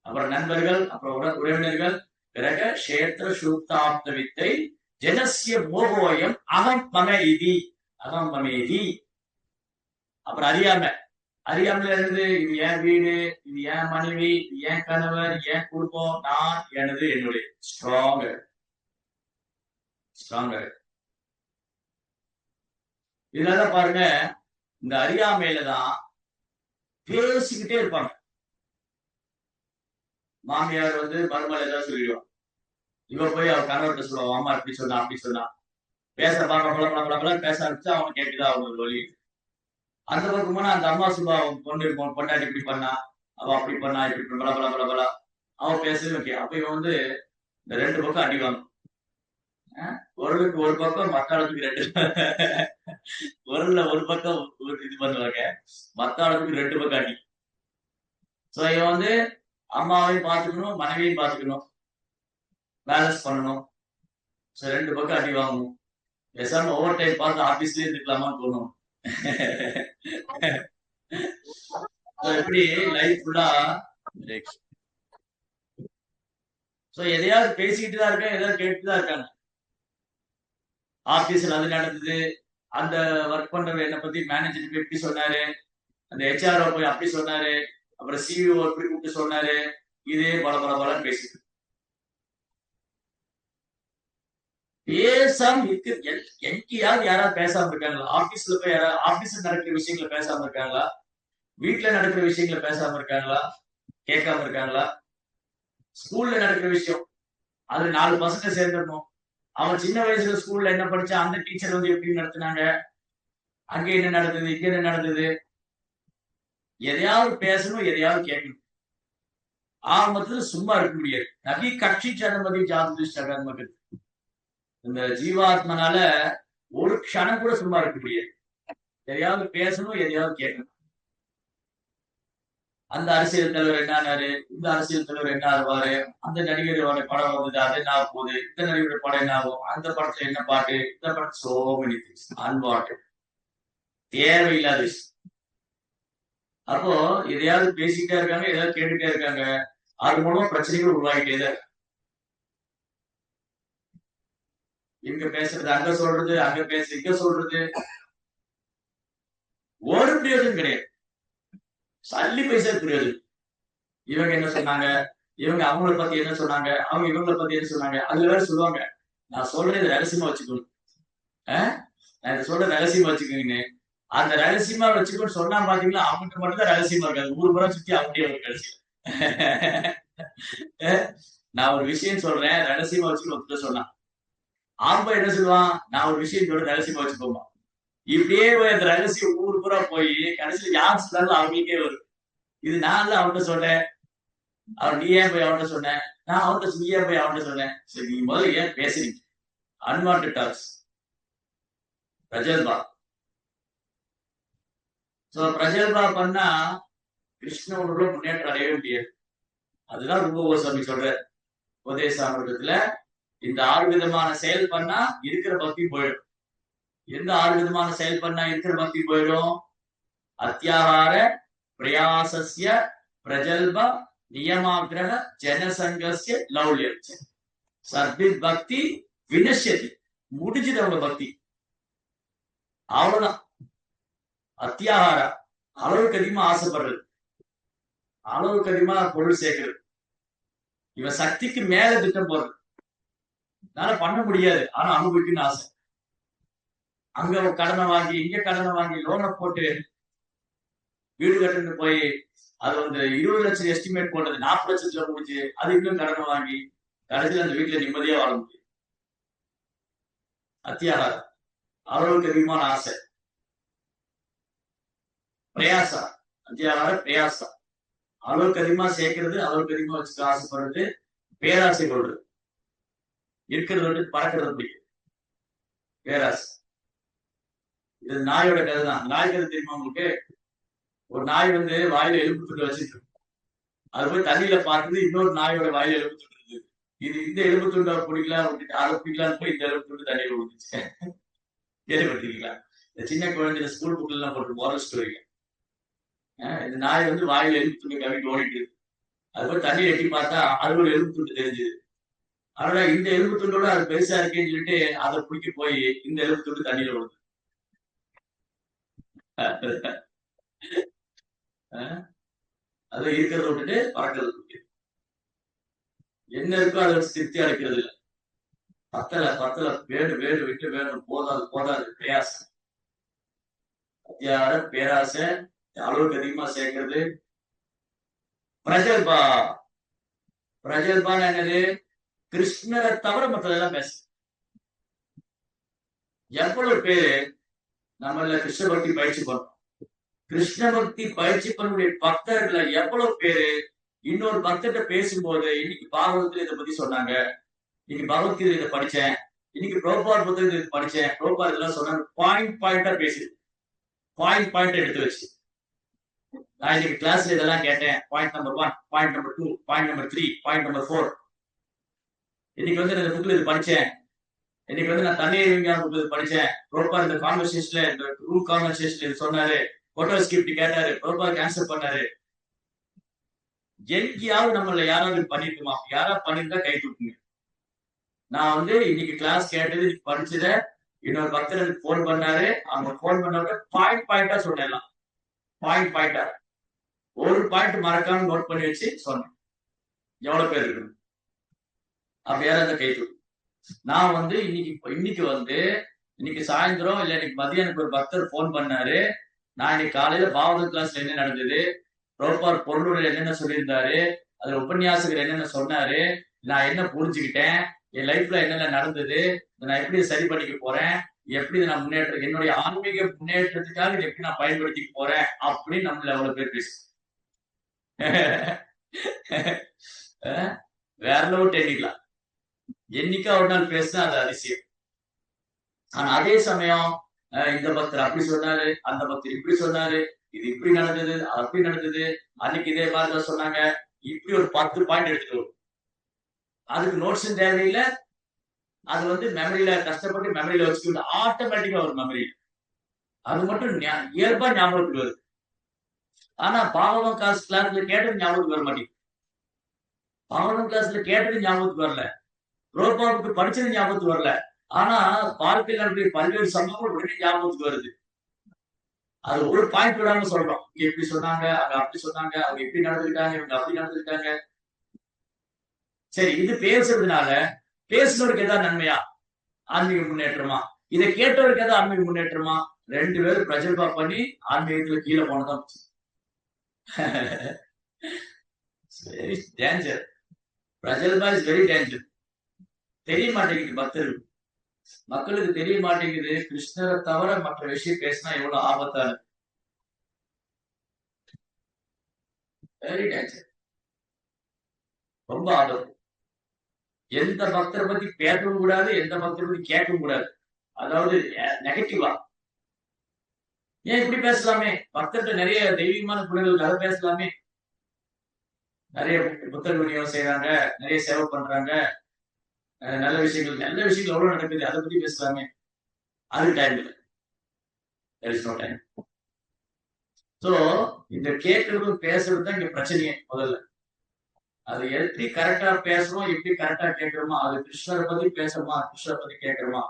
அப்புறம் நண்பர்கள், அப்புறம் உறவினர்கள், பிறகு கஷேத்திர சூக்தாப்த வித்தை ஜனசிய மோகோயம் அகம் மமேதி, அகம் மமேதி. அப்புறம் அறியாமல இருந்து இது என் வீடு, இது என் மனைவி, இது என் கணவர், என் குடும்பம், நான், எனது, என்னுடைய. ஸ்ட்ராங்கர். இதெல்லாம் பாருங்க, இந்த அறியாமையில தான் பேசிக்கிட்டே இருப்பாங்க. மாமியார் வந்து மருமகள் ஏதாவது சொல்லிடுவான், இவ போய் அவ கணவர்கிட்ட சொல்லுவான், அம்மா இப்படி சொன்னா அப்படி சொன்னா, பேச பல பேச ஆரம்பிச்சா அவன் கேட்டுதான் அவங்களுக்கு வழி. அந்த பக்கம் போனா அந்த அம்மா சொல்லுவா, அவன் பொண்டாட்டி இப்படி பண்ணா, அவ அப்படி பண்ணா, இப்படி பல அவ பேசவே. அப்ப இவன் வந்து இந்த 2 பக்கம் அடிவாங்க. குரலுக்கு ஒரு பக்கம், மத்தாளத்துக்கு 2. குரல்ல ஒரு பக்கம் இது பண்ணுவாங்க, மத்தாளத்துக்கு 2 பக்கம் அடி. சோ இவன் வந்து அம்மாவையும் பாத்துக்கணும், மனைவியும் பாத்துக்கணும், பேலன்ஸ் பண்ணணும். 2 பக்கம் அடி வாங்கணும். பேசாம ஓவர் டைம் பார்த்து ஆபீஸ்லயே இருந்துக்கலாமான்னு தோணும். எப்படி லைஃப் ஃபுல்லா எதையாவது பேசிக்கிட்டு தான் இருக்காங்க, எதாவது கேட்டுதான் இருக்காங்க. ஆபீஸ்ல அது நடந்தது, அந்த ஒர்க் பண்றவர் என்ன பத்தி மேனேஜருக்கு எப்படி சொன்னாரு, அந்த HR போய் அப்படி சொன்னாரு, அப்புறம் CEO எப்படி கூப்பிட்டு சொன்னாரு, இதே பல பேசிட்டு பேசாம இருக்கு. எங்கேயாவது யாராவது பேசாம இருக்காங்களா? ஆபீஸ்ல போய் யாராவது ஆபீஸ்ல நடக்கிற விஷயங்கள பேசாம இருக்காங்களா? வீட்டுல நடக்கிற விஷயங்கள பேசாம இருக்காங்களா? கேட்காம இருக்காங்களா? ஸ்கூல்ல நடக்கிற விஷயம், அது 4 பசங்க சேர்ந்துடணும். அவன் சின்ன வயசுல ஸ்கூல்ல என்ன படிச்சா, அந்த டீச்சர் வந்து எப்படி நடத்தினாங்க, அங்க என்ன நடந்தது, இங்க என்ன நடந்தது, எதையாவது பேசணும், எதையாவது கேட்கணும். ஆரம்பத்துல சும்மா இருக்க முடியாது. நபி கட்சி சனமதி ஜாதி இந்த ஜீவாத்மனால ஒரு க்ஷணம் கூட சும்மா இருக்க முடியாது. எதையாவது பேசணும், எதையாவது கேட்கணும். அந்த அரசியல் தலைவர் என்ன ஆனாரு, இந்த அரசியல் தலைவர் என்ன ஆகுவாரு, அந்த நடிகரோட படம் வந்தது, அது என்ன போகுது, இந்த நடிகரோட படம் என்ன ஆகும், அந்த படத்துல என்ன பாட்டு, இந்த படத்துல சோ மெனி திங்ஸ் அன்வான்டட், தேவையில்லாத விஷயம். அப்போ எதையாவது பேசிக்கிட்டே இருக்காங்க, எதையாவது கேட்டுட்டே இருக்காங்க. அது மூலமா பிரச்சனைகள் உருவாகிட்டே தான். இங்க பேசுறது அங்க சொல்றது, அங்க பேச இங்க சொல்றது, ஒரு பிரயோஜனம் கிடையாது. சல்லி பைசா பிரயோஜனம். இவங்க என்ன சொன்னாங்க, இவங்க அவங்கள பத்தி என்ன சொன்னாங்க, அவங்க இவங்கள பத்தி என்ன சொன்னாங்க. அதுல வேற சொல்லுவாங்க, நான் சொல்றது ரகசியமா வச்சுக்கணும், நான் இதை சொல்ற ரகசியமா வச்சுக்கோங்கன்னு. அந்த ரகசியமா வச்சுக்கணும்னு சொன்னா பாத்தீங்களா, அவங்ககிட்ட மட்டும் தான் ரகசியமா இருக்காது, ஊர் புறம் சுத்தி அவங்ககிட்ட ஒரு ரகசியம். நான் ஒரு விஷயம் சொல்றேன், ரகசியமா வச்சுக்கணும் சொன்னான். ஆம்பா என்ன சொல்லுவான், நான் ஒரு விஷயம் சொல்ற ரகசியமா வச்சுக்கோமா. இப்படியே போய் அந்த ரகசியம் ஊர் பூரா போய் கடைசியில் யார் சொன்னாலும் அவங்களுக்கே வரும். இது நான் அவன்கிட்ட சொன்னேன், அவன் நீ ஏன் போய் அவன்கிட்ட சொன்னேன், நான் அவன்கிட்ட நீ ஏன் போய் அவன்கிட்ட சொன்னேன். சரி, நீ முதல்ல ஏன் பேசுறீங்க? Unwanted talks. பிரஜல்பா. சோ பிரஜல்பா பண்ணா கிருஷ்ணனோட முன்னேற்றம் அடையவே முடியாது. அதுதான் ரூப கோஸ்வாமி சொல்ற உபதேசாமிரதத்துல, இந்த 6 விதமான செயல் பண்ணா இருக்கிற பக்தி போயிடும். எந்த 6 விதமான செயல் பண்ணா இருக்கிற பக்தி போயிடும்? அத்தியாகார பிரயாசஸ்ய பிரஜல்ப நியமாகிரக ஜனசங்கஸ்ய லௌல்யம் சர்பித் பக்தி வினஷ்யதி. முடிஞ்சது அவங்க பக்தி, அவ்வளவுதான். அத்தியாகார அளவுக்கு அதிகமா ஆசைப்படுறது, அளவுக்கு அதிகமா பொருள் சேர்க்கிறது, இவன் சக்திக்கு மேல திட்டம் போறது, என்னால பண்ண முடியாது ஆனா அனுபவிக்கணும்னு ஆசை. அங்க கடனை வாங்கி இங்க கடனை வாங்கி லோனை போட்டு வீடு கட்டுன்னு போய் அது வந்து 20 லட்சம் எஸ்டிமேட் போட்டது 40 லட்சத்துல முடிச்சு அது இன்னும் கடனை வாங்கி கடைசியில் அந்த வீட்டுல நிம்மதியா வாழ முடியும். அத்தியாகாரம் அவர்களுக்கு அதிகமான ஆசை பிரயாசா அத்தியாகார பிரயாசா அளவுக்கு அதிகமா சேர்க்கிறது அளவுக்கு அதிகமா வச்சுக்க ஆசைப்படுறது பேராசை கொள்றது இருக்கிறது வந்து பறக்கிறது பிடிக்கும் பேராசை. இது நாயோட கதை தான். நாய் கதை தெரியுமா உங்களுக்கு? ஒரு நாய் வந்து வாயில எலும்பு துண்டு வச்சுட்டு இருக்கும். அது போய் தண்ணியில பார்க்குது இன்னொரு நாயோட வாயில எலும்பு துண்டு இருக்குது. இது இந்த எலும்பு துண்டை பிடிக்கலாம் விட்டுட்டு அதை பிடிக்கலான்னு போய் இந்த எலும்பு துண்டு தண்ணியில விழுந்துச்சு. கேள்விப்பட்டிருக்கீங்களா? இந்த சின்ன குழந்தைங்க ஸ்கூல் புக்ல எல்லாம் போட்டு மோரல் ஸ்டோரிங்க. இந்த நாய் வந்து வாயில எலும்பு துண்டு கவிட்டு ஓடிட்டு இருக்கு. அது போய் தண்ணியை எட்டி பார்த்தா அது ஒரு எலும்பு துண்டு தெரிஞ்சுது. அதனால இந்த எலும்பு துண்டோட அது பெருசா இருக்கேன்னு சொல்லிட்டு அதை பிடிக்க போய் இந்த எலும்பு துண்டு தண்ணியில விழுது. அதை இருக்கிறத விட்டுட்டு பறக்கிறது. என்ன இருக்கோ அதை வச்சு திருப்தி அடைக்கிறது இல்லை. பத்தல வேடு வேடு விட்டு வேணும் போதாது பிரயாசம். அத்தியார பேராசை அளவுக்கு அதிகமா சேர்க்கிறது. பிரஜல்பா என்னது? கிருஷ்ணரை தவிர மற்றதெல்லாம் பேச. எவ்வளவு பேரு நம்மள கிருஷ்ண பக்தி பயிற்சி பண்றோம். கிருஷ்ண பக்தி பயிற்சி பண்ணக்கூடிய பக்தர்களை எவ்வளவு பேரு இன்னொரு பக்தர்கிட்ட பேசும்போது இன்னைக்கு பாகவதத்துல இதை பத்தி சொன்னாங்க, இன்னைக்கு பகவத்கீதை இதை படிச்சேன், இன்னைக்கு புரோபார் புத்தகத்தை இதை படிச்சேன், புரோபார் இதெல்லாம் சொன்னாங்க, பாயிண்டா பேசி பாயிண்ட் எடுத்து வச்சு நான் இன்னைக்கு கிளாஸ்ல இதெல்லாம் கேட்டேன். Point number 1, point number 2, point number 3, point number 4. இன்னைக்கு வந்து இந்த புக்ல இது படிச்சேன், இன்னைக்கு வந்து நான் தண்ணீர் விஞ்ஞான புக்ல இது படிச்சேன், புரோபார் இந்த கான்வர்சேஷன்ல இந்த ரூல் கான்வர்சேஷன்ல இது சொன்னாரு, போட்டோ ஸ்கிரிப்ட் கேட்டாரு, புரோபார் கேன்சல் பண்ணாரு. எங்கேயாவது நம்மள யாராவது பண்ணிருக்குமா? யாராவது பண்ணிருந்தா கை தூக்குங்க. நான் வந்து இன்னைக்கு கிளாஸ் கேட்டது படிச்சத இன்னொரு பக்தர் எனக்கு போன் பண்ணாரு, அவங்க போன் பண்ண பாயிண்டா சொன்னேன். பாயிண்டா ஒரு பாயிண்ட் மறக்காம நோட் பண்ணி வச்சு சொன்னேன். எவ்வளவு பேர் இருக்கு? அப்ப யாராவது கை தூக்கு. நான் வந்து இன்னைக்கு சாயந்தரம் இல்ல இன்னைக்கு மதியம் எனக்கு ஒரு பக்தர் போன் பண்ணாரு, நான் இன்னைக்கு காலையில பாவத கிளாஸ்ல என்ன நடந்தது, ரோப்பார் பொருளுடைய என்னென்ன சொல்லியிருந்தாரு, அதுல உபன்யாசகர் என்னென்ன சொன்னாரு, நான் என்ன புரிஞ்சுக்கிட்டேன், என் லைஃப்ல என்னென்ன நடந்தது, நான் எப்படி சரி பண்ணிக்க போறேன், எப்படி நான் முன்னேற்ற என்னுடைய ஆன்மீக முன்னேற்றத்துக்காக இதை எப்படி நான் பயன்படுத்திக்க போறேன் அப்படின்னு நம்மள அவ்வளவு பேர் பேசு. வேற லெவல் எண்ணிக்கலாம். என்னைக்கா ஒரு நாள் பேசினா அது அதிசயம். ஆனா அதே சமயம் இந்த பக்தர் அப்படி சொன்னாரு, அந்த பக்தர் இப்படி சொன்னாரு, இது இப்படி நடந்தது, அப்படி நடந்தது, அன்னைக்கு இதே மாதிரிதான் சொன்னாங்க, இப்படி ஒரு 10 பாயிண்ட் எடுத்துட்டு வரும். அதுக்கு நோட்ஸும் தேவையில்லை, அது வந்து மெமரியில கஷ்டப்பட்டு மெமரியில வச்சுக்கிட்டு ஆட்டோமேட்டிக்கா ஒரு மெமரி அது மட்டும் இயல்பா ஞாபகத்துக்கு வருது. ஆனா பாவனம் கிளாஸ்ல கேட்டது ஞாபகத்துக்கு வர மாட்டேங்குது. பாவனம் கிளாஸ்ல கேட்டது ஞாபகத்துக்கு வரல, ரோபாவுக்கு படிச்சது ஞாபகத்துக்கு வரல. ஆனா வாழ்க்கையில் நடக்கிற பல்வேறு சம்பவங்கள் உடனே ஞாபகத்துக்கு வருது. அது ஒரு பாயிண்ட் விடாம சொல்றோம், இங்க எப்படி சொன்னாங்க, அங்க அப்படி சொன்னாங்க, அவங்க எப்படி நடந்துக்கிட்டாங்க, இவங்க அப்படி நடந்துக்கிட்டாங்க. சரி, இது பேசுறதுனால பேசுனவருக்கு ஏதாவது நன்மையா, ஆன்மீக முன்னேற்றமா? இதை கேட்டவருக்கு ஏதாவது ஆன்மீக முன்னேற்றமா? 2 பேரும் பிரஜல்பா பண்ணி ஆன்மீகத்துல கீழே போனதான் டேஞ்சர். பிரஜல்பா இஸ் வெரி டேஞ்சர். தெரிய மாட்டேங்குது பக்தர்கள், மக்களுக்கு தெரிய மாட்டேங்குது கிருஷ்ணரை தவிர மற்ற விஷயம் பேசினா எவ்வளவு ஆபத்தான. வெரி டேஞ்சர், ரொம்ப ஆபத்து. எந்த பக்தரை பத்தி பேசவும் கூடாது, எந்த பக்தரை பத்தி கேட்கவும் கூடாது. அதாவது நெகட்டிவா ஏன் இப்படி பேசலாமே, பக்தர்கிட்ட நிறைய தெய்வீகமான குணங்கள் அதை பேசலாமே. நிறைய புத்தக விநியோகம் செய்யறாங்க, நிறைய சேவை பண்றாங்க, நல்ல விஷயங்கள் எவ்வளவு நடக்குது, அதை பத்தி பேசலாமே. அது டைம் இல்லை. there is no time. So இந்த கேட்கறதும் பேசுறது தான் இங்க பிரச்சனையே. முதல்ல அது எப்படி கரெக்டா பேசுறோம், எப்படி கரெக்டா கேட்கிறோமா, அது கிருஷ்ணரை பத்தி பேசுறோமா, கிருஷ்ணரை பத்தி கேட்கிறோமா,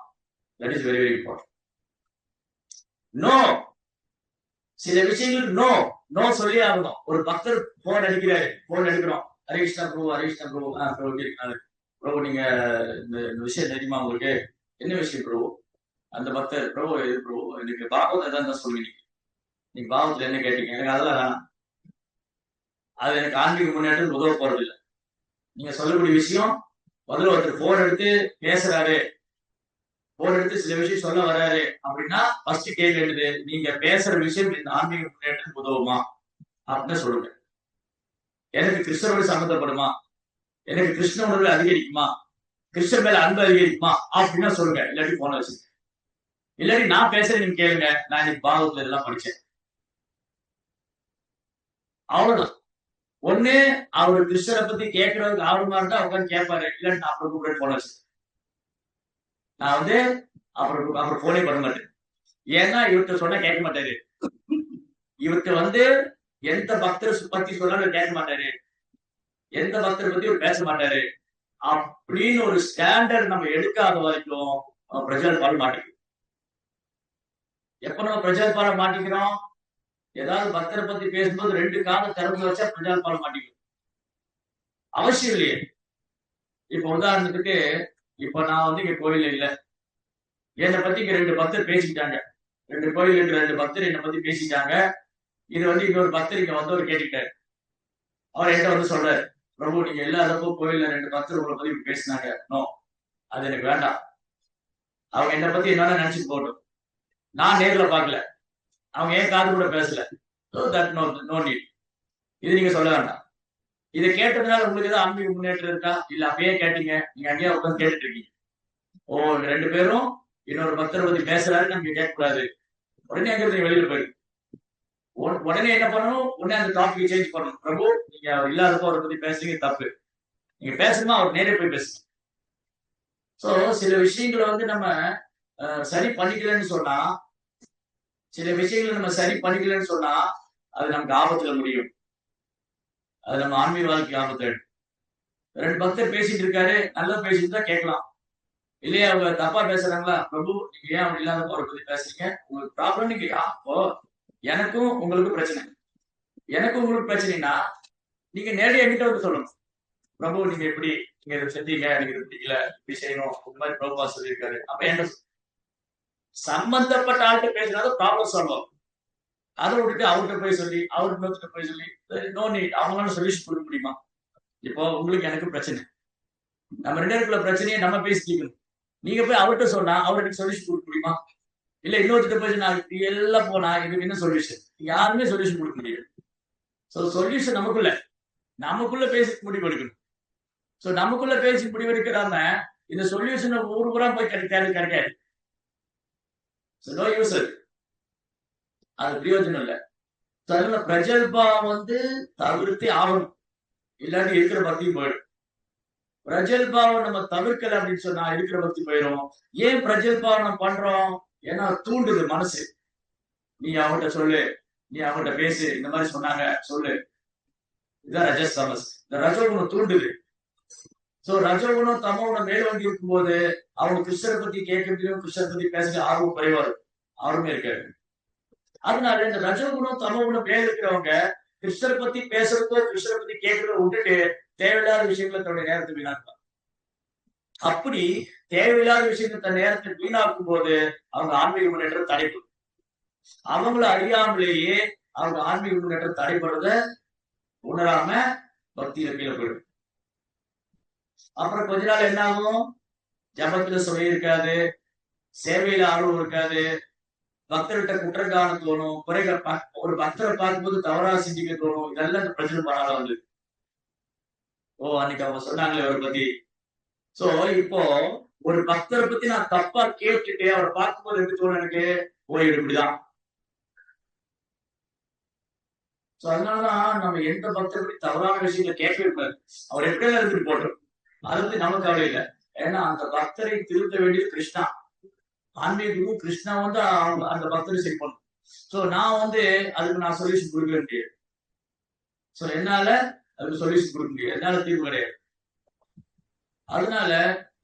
that is very very important. No, சில விஷயங்களுக்கு நோ நோ சொல்லி ஆகணும். ஒரு பக்தர் போன் எடுக்கிறோம், ஹரிகிருஷ்ணா பிரபு, ஹரிகிருஷ்ணா பிரபு பிரபு நீங்க இந்த விஷயம் தெரியுமா உங்களுக்கு? என்ன விஷயம் பிரபு? அந்த பக்தர் பிரபு இது பிரபு எனக்கு பாகவத தான் சொல்லுவீங்க, நீங்க பாகவத்துல என்ன கேட்டீங்க, எனக்கு அதெல்லாம் வேணாம், அது எனக்கு ஆன்மீக முன்னேற்றம் உதவ போறது இல்லை. நீங்க சொல்லக்கூடிய விஷயம் முதல்ல ஒருத்தர் போன் எடுத்து பேசுறாரு, போன் எடுத்து சில விஷயம் சொல்ல வர்றாரு அப்படின்னா ஃபர்ஸ்ட் கேள்வி எழுது, நீங்க பேசுற விஷயம் இந்த ஆன்மீக முன்னேற்றத்துக்கு உதவுமா அப்படின்னு சொல்லுங்க. எனக்கு கிருஷ்ணரோடு சம்மந்தப்படுமா, எனக்கு கிருஷ்ண உணர்வு அதிகரிக்குமா, கிருஷ்ணன் மேல அன்பு அதிகரிக்குமா அப்படின்னா சொல்லுங்க. இல்லாட்டி போன வச்சு, இல்லாட்டி நான் பேசுறேன் நீங்க கேளுங்க, நான் இன்னைக்கு பாகவத்துல இதெல்லாம் படிச்சேன், அவ்வளவுதான். ஒண்ணு அவரு கிருஷ்ணரை பத்தி கேட்கறதுக்கு ஆர்வமா இருந்தா உட்காந்து கேட்பாரு, இல்லாட்டி நான் அப்புறம் கூப்பிட்டு போன வச்சு, நான் வந்து அப்புறம் போனே பண்ண மாட்டேன். ஏன்னா இவர்கிட்ட சொன்னா கேட்க மாட்டாரு, இவர்கிட்ட வந்து எந்த பக்தர் பத்தி சொன்னாலும் கேட்க மாட்டாரு, எந்த பக்தரை பத்தி பேச மாட்டாரு அப்படின்னு ஒரு ஸ்டாண்டர்ட் நம்ம எடுக்காத வரைக்கும் பிரஜல் பால் மாட்டிக்கும். எப்ப நம்ம பிரஜல் பால மாட்டிக்கிறோம், ஏதாவது பக்தரை பத்தி பேசும்போது 2 காலம் திறந்து வச்சா பிரஜல் பால மாட்டிக்கும். அவசியம் இல்லையே. இப்ப உதாரணத்துக்கு, இப்ப நான் வந்து இங்க கோயில் இல்ல, என்னை பத்தி இங்க 2 பக்தர் பேசிக்கிட்டாங்க, 2 கோயில் இருக்கிற 2 பக்தர் என்னை பத்தி பேசிட்டாங்க. இது வந்து இன்னொரு பக்தர் இங்க வந்து அவர் கேட்டுக்கிட்டாரு. அவர் என்கிட்ட வந்து சொல்றாரு, பிரபு நீங்க இல்லாதப்போ கோயில்ல 2 பக்தர் உங்களை பத்தி பேசினாங்க, நோ அது எனக்கு வேண்டாம், அவங்க என்னை பத்தி என்னன்னா நினைச்சுட்டு போட்டோம், நான் நேர்ல பாக்கல, அவங்க ஏன் காது கூட பேசல, நோ நீட், இது நீங்க சொல்ல வேண்டாம். இதை கேட்டதுனால உங்களுக்கு ஏதாவது ஆன்மீக முன்னேற்றம் இருக்கா? இல்ல அப்பயே கேட்டீங்க, நீங்க அங்கேயே உட்காந்து கேட்டுட்டு இருக்கீங்க. ஓ 2 பேரும் இன்னொரு பக்தரை பத்தி பேசுறாரு, நம்ம கேட்க கூடாது, உடனே அங்க இருந்து வெளியில போயிடும். உடனே என்ன பண்ணணும், உடனே அந்த டாபிக் சேஞ்ச் பண்ணணும். பிரபு நீங்க அவர் இல்லாதப்போ அவரை பத்தி பேசுறீங்க, தப்பு, நீங்க பேசணுமா அவர் நேரே போய் பேசு. சோ சில விஷயங்களை வந்து நம்ம சரி பண்ணிக்கலன்னு சொன்னா, சில விஷயங்களை நம்ம சரி பண்ணிக்கலன்னு சொன்னா அது நமக்கு ஆபத்துல முடியும், அது நம்ம ஆன்மீக வாழ்க்கை ஆபத்து. 2 பக்தர் பேசிட்டு இருக்காரு, நல்லா பேசிட்டு தான் கேட்கலாம், இல்லையா அவங்க தப்பா பேசுறாங்களா, பிரபு நீங்க ஏன் அவர் இல்லாதப்போ அவரை பத்தி பேசுறீங்க, உங்களுக்கு ப்ராப்ளம் நீங்க அப்போ எனக்கும் உங்களுக்கு பிரச்சனை, எனக்கும் உங்களுக்கு பிரச்சனைனா நீங்க நேரடியாக என்கிட்ட வந்து சொல்லணும், பிரபு நீங்க எப்படி நீங்க இதை செஞ்சீங்க, எனக்கு இது பிடிக்கல, இப்படி செய்யணும், இந்த மாதிரி பிரபுவா சொல்லியிருக்காரு. அப்ப என்ன சம்பந்தப்பட்ட ஆள்கிட்ட பேசினாலும் ப்ராப்ளம் சால்வ் ஆகும். அதை விட்டுட்டு அவர்கிட்ட போய் சொல்லி அவர்கிட்ட போய் சொல்லி நோ நீட், அவங்களால சொல்யூஷன் கொடுக்க முடியுமா? இப்போ உங்களுக்கு எனக்கு பிரச்சனை, நம்ம 2 பேருக்குள்ள பிரச்சனையை நம்ம பேசி தீர்க்கணும். நீங்க போய் அவர்கிட்ட சொன்னா அவர் எனக்கு சொல்யூஷன் கொடுக்க முடியுமா? இல்ல இன்னொருத்த போய் நான் எல்லாம் போனா இதுக்கு என்ன சொல்யூஷன், யாருமே சொல்யூஷன் கொடுக்க முடியாது. சோ சொல்யூஷன் நமக்குள்ள பேசி முடிவு எடுக்கணும். சோ நமக்குள்ள பேசி முடிவு எடுக்கிறாம இந்த சொல்யூஷன் ஊர் பூரா போய் கிடைக்காது. நோ யூஸ், அது பிரயோஜனம் இல்லை. பிரஜல்பா வந்து தவிர்த்து ஆகணும், இல்லாட்டி இருக்கிற பக்தியும் போயிடும். பிரஜல்பாவை நம்ம தவிர்க்கல அப்படின்னு சொன்னா இருக்கிற பக்தி போயிடும். ஏன் பிரஜல்பாவை நம்ம பண்றோம்? ஏன்னா தூண்டுது மனசு, நீ அவங்ககிட்ட சொல்லு, நீ அவங்ககிட்ட பேசு, இந்த மாதிரி சொன்னாங்க சொல்லு, இதுதான் ரஜஸ் தமஸ். இந்த ரஜோகுணம் தூண்டுது. சோ ரஜோகுணம் தமோகுணம் மேல்வண்டி இருக்கும் போது அவங்க கிருஷ்ணரை பத்தி கேட்கறதுக்கும் கிருஷ்ணரை பத்தி பேசுறது ஆர்வம் குறைவாரு, ஆர்வமே இருக்காது. அதனால இந்த ரஜோகுணம் தமோகுணம் மேல இருக்கிறவங்க கிருஷ்ணரை பத்தி பேசுறதோ கிருஷ்ணரை பத்தி கேட்கறதோ விட்டுட்டு தேவையில்லாத விஷயங்களை தன்னுடைய நேரத்தை வீணாக்கலாம். அப்படி தேவையில்லாத விஷயத்தை தன் நேரத்தை வீணாக்கும் போது அவங்க ஆன்மீக முன்னேற்றம் தடைப்படும். அவங்கள அறியாமலேயே அவங்க ஆன்மீக முன்னேற்றம் தடைப்படுறத உணராம பக்தியில கீழே போயிடும். அப்புறம் கொஞ்ச நாள் என்ன ஆகும், ஜபத்துல சுவை இருக்காது, சேவையில ஆர்வம் இருக்காது, பக்தர்கிட்ட குற்றம் காண தோணும், குறைகள் ஒரு பக்தரை பார்க்கும்போது தவறா சிந்திக்க தோணும். இதெல்லாம் இந்த பிரச்சனை பண்ணால வந்து ஓ அன்னைக்கு அவங்க சொன்னாங்களே அவரை பத்தி. சோ இப்போ ஒரு பக்தரை பத்தி நான் தப்பா கேட்டுட்டு அவரை பார்க்கும்போது எப்படி தோணும் எனக்கு, ஓ இப்படிதான். சோ அதனாலதான் நம்ம எந்த பக்தரை பத்தி தவறான விஷயங்களை கேட்கவே கூடாது. அவர் எப்படியெல்லாம் இருந்துட்டு போட்டோம், அதை பத்தி நமக்கு கவலை இல்லை. ஏன்னா அந்த பக்தரை திருத்த வேண்டியது கிருஷ்ணா, ஆன்மீகமும் கிருஷ்ணா வந்து அந்த பக்தரை சரி பண்ணும். சோ நான் வந்து அதுக்கு நான் சொல்யூஷன் கொடுக்க முடியாது. சோ என்னால அதுக்கு சொல்யூஷன் கொடுக்க முடியாது, என்னால தீர்வு கிடையாது. அதனால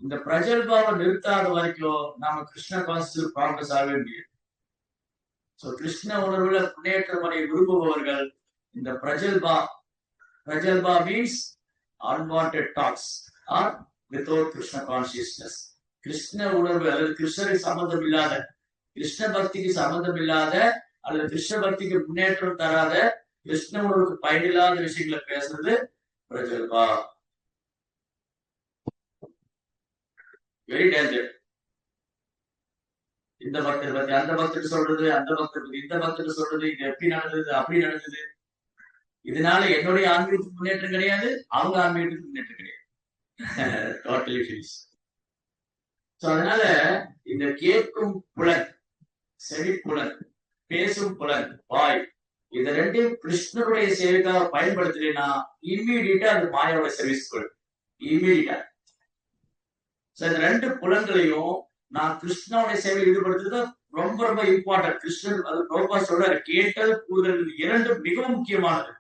இந்த பிரஜல்பாவை நிறுத்தாத வரைக்கும் நாம கிருஷ்ண கான்சியஸ் ப்ராக்ரஸ் ஆகவே முடியாது. சோ கிருஷ்ண உணர்வுல முன்னேற்றம் அடைய விரும்புபவர்கள் இந்த பிரஜல்பா means unwanted thoughts or without Krishna consciousness. கிருஷ்ண உணர்வு அல்லது கிருஷ்ணருக்கு சம்பந்தம் இல்லாத, கிருஷ்ண பக்திக்கு சம்பந்தம் இல்லாத அல்லது கிருஷ்ண பக்திக்கு முன்னேற்றம் தராத, கிருஷ்ண உணர்வுக்கு பயனில்லாத விஷயங்களை பேசுறது பிரஜல்பா. Very danger. இந்த பக்தர் பத்தி அந்த பக்தர் சொல்றது, அந்த பக்தர் பத்தி இந்த பக்தர் சொல்றது, இது எப்படி நடந்தது அப்படி நடந்தது. இதனால என்னுடைய ஆன்மீகத்துக்கு முன்னேற்றம் கிடையாது, அவங்க ஆன்மீகத்துக்கு முன்னேற்றம் கிடையாது. Totally finish. அதனால இந்த கேட்கும் புலன், செவிப்புலன், பேசும் புலன், வாய், இது ரெண்டையும் கிருஷ்ணருடைய சேவைக்காக பயன்படுத்தினா இம்மீடியட்டா அது மாயாவோட சர்வீஸ் போயிடும். இம்மீடியட்டா. இந்த ரெண்டு புலன்களையும் நான் கிருஷ்ணனுடைய சேவையில் ஈடுபடுத்துறது ரொம்ப ரொம்ப இம்பார்ட்டன்ட். கிருஷ்ணன் அது ப்ரோபா சொல்றாரு, கேட்டல் கூறுதல் இரண்டும் மிகவும் முக்கியமானது.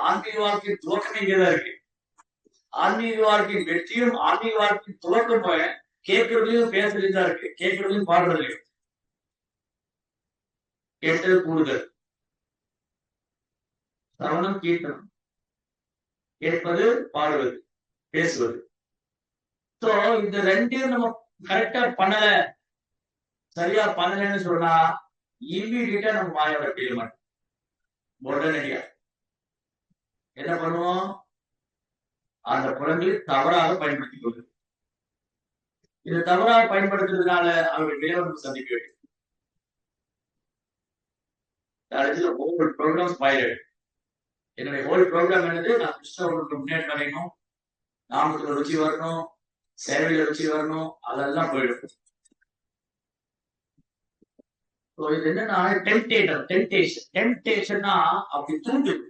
ஆன்மீக வாழ்க்கையின் துவக்கமே இங்கதான் இருக்கு. ஆன்மீக வாழ்க்கையின் வெற்றியும் ஆன்மீக வாழ்க்கையின் துவக்கம் போய கேட்கறதுலயும் பேசுறதும் தான் இருக்கு, கேட்கறதுலயும் பாடுறதுலயும். கேட்டல் கூறுதல், சரவணம் கீர்த்தனம், கேட்பது பாடுவது பேசுவது. இந்த ரெண்டையும் நம்ம கரெக்டா பண்ணல, சரியா பண்ணலன்னு சொன்னா இம்மீடியட்டா நம்ம மாயோட ஃபீல் மாட்டோம். உடனடியா என்ன பண்ணுவோம்? அந்த புலன்களை தவறாக பயன்படுத்திக் கொள்வது. இது தவறாக பயன்படுத்துறதுனால அவருடைய விளைவு சந்திக்க வேண்டும். என்னுடைய ஹோல் ப்ரோக்ராம் என்னது? நான் கிருஷ்ணவர்களுக்கு முன்னேற்றம் அடையணும், நாமத்துல ருச்சி வரணும், சேவையில ருச்சி வரணும், அதெல்லாம் போயிடும். இது என்னன்னா டெம்டேஷன்னா அப்படி தூண்டுது.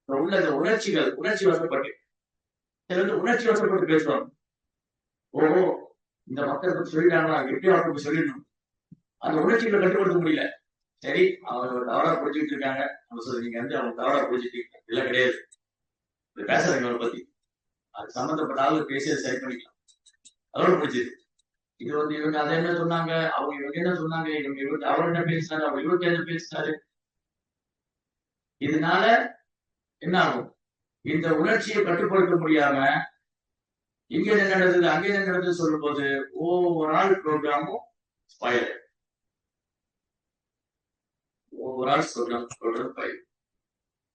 உள்ள உணர்ச்சிகள், உணர்ச்சி வசப்பட்டு சில வந்து உணர்ச்சி வசப்பட்டு பேசுவாங்க. ஓஹோ, இந்த மக்கள் பத்தி சொல்லிட்டாங்களா, எப்படி அவருக்கு சொல்லிடணும். அந்த உணர்ச்சிகளை கட்டுப்படுத்த முடியல. சரி, அவங்க தவறா புரிஞ்சுக்கிட்டு இருக்காங்க, நம்ம சொல்லி நீங்க வந்து அவங்க தவறா புரிஞ்சுட்டு இல்ல கிடையாது, பேசுறாங்க அவரை பத்தி, அது சம்பந்தப்பட்ட ஆளு பேசி அதை சரி பண்ணிக்கலாம், அதோட முடிஞ்சது. இது வந்து இவங்க அதை என்ன சொன்னாங்க, அவங்க இவங்க என்ன சொன்னாங்க, இவங்க அவர் என்ன பேசினாரு, அவர் இவருக்கு என்ன பேசினாரு. இதனால என்ன ஆகும்? இந்த உணர்ச்சியை கட்டுப்படுத்த முடியாம இங்க என்ன நடந்தது அங்கே என்ன நடந்தது சொல்லும் போது ஓவரால் ப்ரோக்ராமும் ஸ்பாயில்.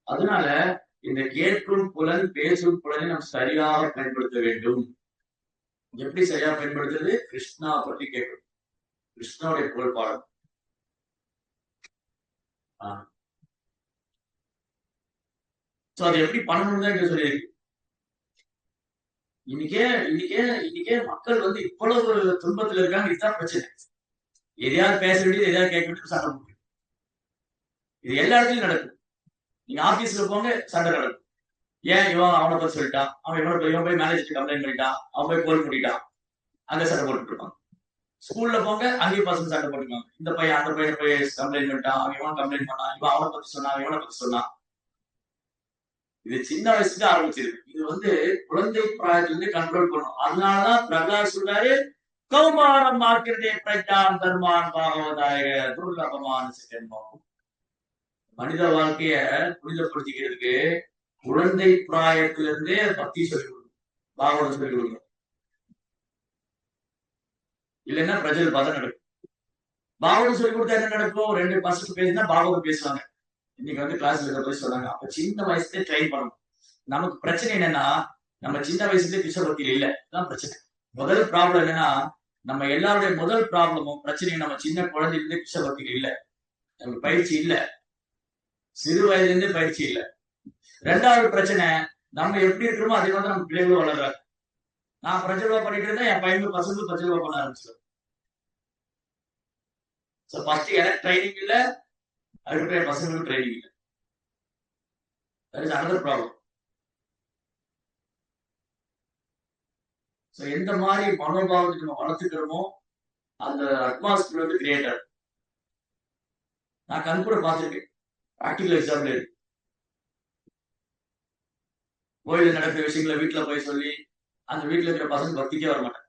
அதனால இந்த கேட்கும் புலன், பேசும் புலனை நாம் சரியாக பயன்படுத்த வேண்டும். எப்படி சரியா பயன்படுத்துறது? கிருஷ்ணா பற்றி கேட்கணும், கிருஷ்ணாவுடைய புகழ் பாடம். அது எப்படி பண்ணணும்னு தான் சொல்லியிருக்கு. இன்னைக்கே மக்கள் வந்து இவ்வளவு ஒரு துன்பத்துல இருக்காங்க. இதுதான் பிரச்சனை. எதையாவது பேச வேண்டியது, எதையாவது கேட்க வேண்டியது, சண்டை போட்டு. இது எல்லா இடத்துலயும் நடக்கும். நீங்க ஆபீஸ்ல போங்க, சண்டை நடக்கும். ஏன் இவன் அவனை பத்தி சொல்லிட்டான், அவன் இவன் போய் மேனேஜர் கம்ப்ளைண்ட் பண்ணிட்டான், அவன் போய் கோல் பண்ணிட்டான், அங்க சண்டை போட்டுட்டு இருப்பான். ஸ்கூல்ல போங்க, அங்கேயும் பசங்க சண்டை போட்டுருக்காங்க. இந்த பையன் அந்த பையனை போய் கம்ப்ளைண்ட் பண்ணிட்டான், அவன் இவன் கம்ப்ளைண்ட் பண்ணான், இவன் அவனை பத்தி சொன்னான், இவனை பத்தி சொன்னான். இது சின்ன வயசுல ஆரம்பிச்சிருக்கு. இது வந்து குழந்தை பிராயத்துல இருந்து கண்ட்ரோல் பண்ணும். அதனாலதான் பிரகலாத் சொல்றாரு, கௌமாரம் மார்க்கிறதே பிரஜான் தர்மான் பாகவதாய துர்லபமான சிக்கன்பாகும். மனித வாழ்க்கைய புனிதப்படுத்திக்கிறதுக்கு குழந்தை பிராயத்திலிருந்தே பக்தி சொல்லிக் கொடுக்கணும், பாகவதம் சொல்லிக் கொடுக்கணும். இல்லைன்னா பிரஜல் பதம் நடக்கும். பாகவதம் சொல்லிக் கொடுத்தா என்ன நடக்கும்? 2 பசங்க பேசினா பாகவதம் பேசுவாங்க. இன்னைக்கு வந்து கிளாஸ்ல போய் சொன்னாங்க. அப்ப சின்ன வயசுல ட்ரை பண்ணணும். நமக்கு பிரச்சனை என்னன்னா, நம்ம சின்ன வயசுல கிருஷ்ணபக்தியில இல்ல. இதுதான் பிரச்சனை. முதல் ப்ராப்ளம் என்னன்னா, நம்ம எல்லாருடைய முதல் ப்ராப்ளமும் பிரச்சனையும் நம்ம சின்ன குழந்தையிலிருந்து கிருஷ்ணபக்தியில இல்ல, நமக்கு பயிற்சி இல்ல, சிறு வயதுல இருந்து பயிற்சி இல்ல. 2வது பிரச்சனை, நம்ம எப்படி இருக்கிறோமோ அதே மாதிரி நம்ம பிள்ளைகளும் வளர்றாங்க. நான் பிரஜல்வா பண்ணிட்டு இருந்தா என் பையன் பசங்க பிரஜல்வா பண்ண ஆரம்பிச்சிடும். ஃபர்ஸ்ட் எனக்கு ட்ரைனிங் இல்ல, அதுக்கு என் பசங்களுக்கு ட்ரைனிங் இல்லை. That is another problem. எந்த மாதிரி மனோபாவத்துக்கு நம்ம வளர்த்துக்கிறோமோ அந்த அட்மாஸ்பியர் வந்து கிரியேட்டர். நான் கண் கூட பார்த்துருக்கேன். ப்ராக்டிகல் எக்ஸாம்பிள் இருக்கு. கோயில நடக்கிற விஷயங்களை வீட்டுல போய் சொல்லி அந்த வீட்டுல இருக்கிற பசங்க பக்திக்கே வர மாட்டாங்க.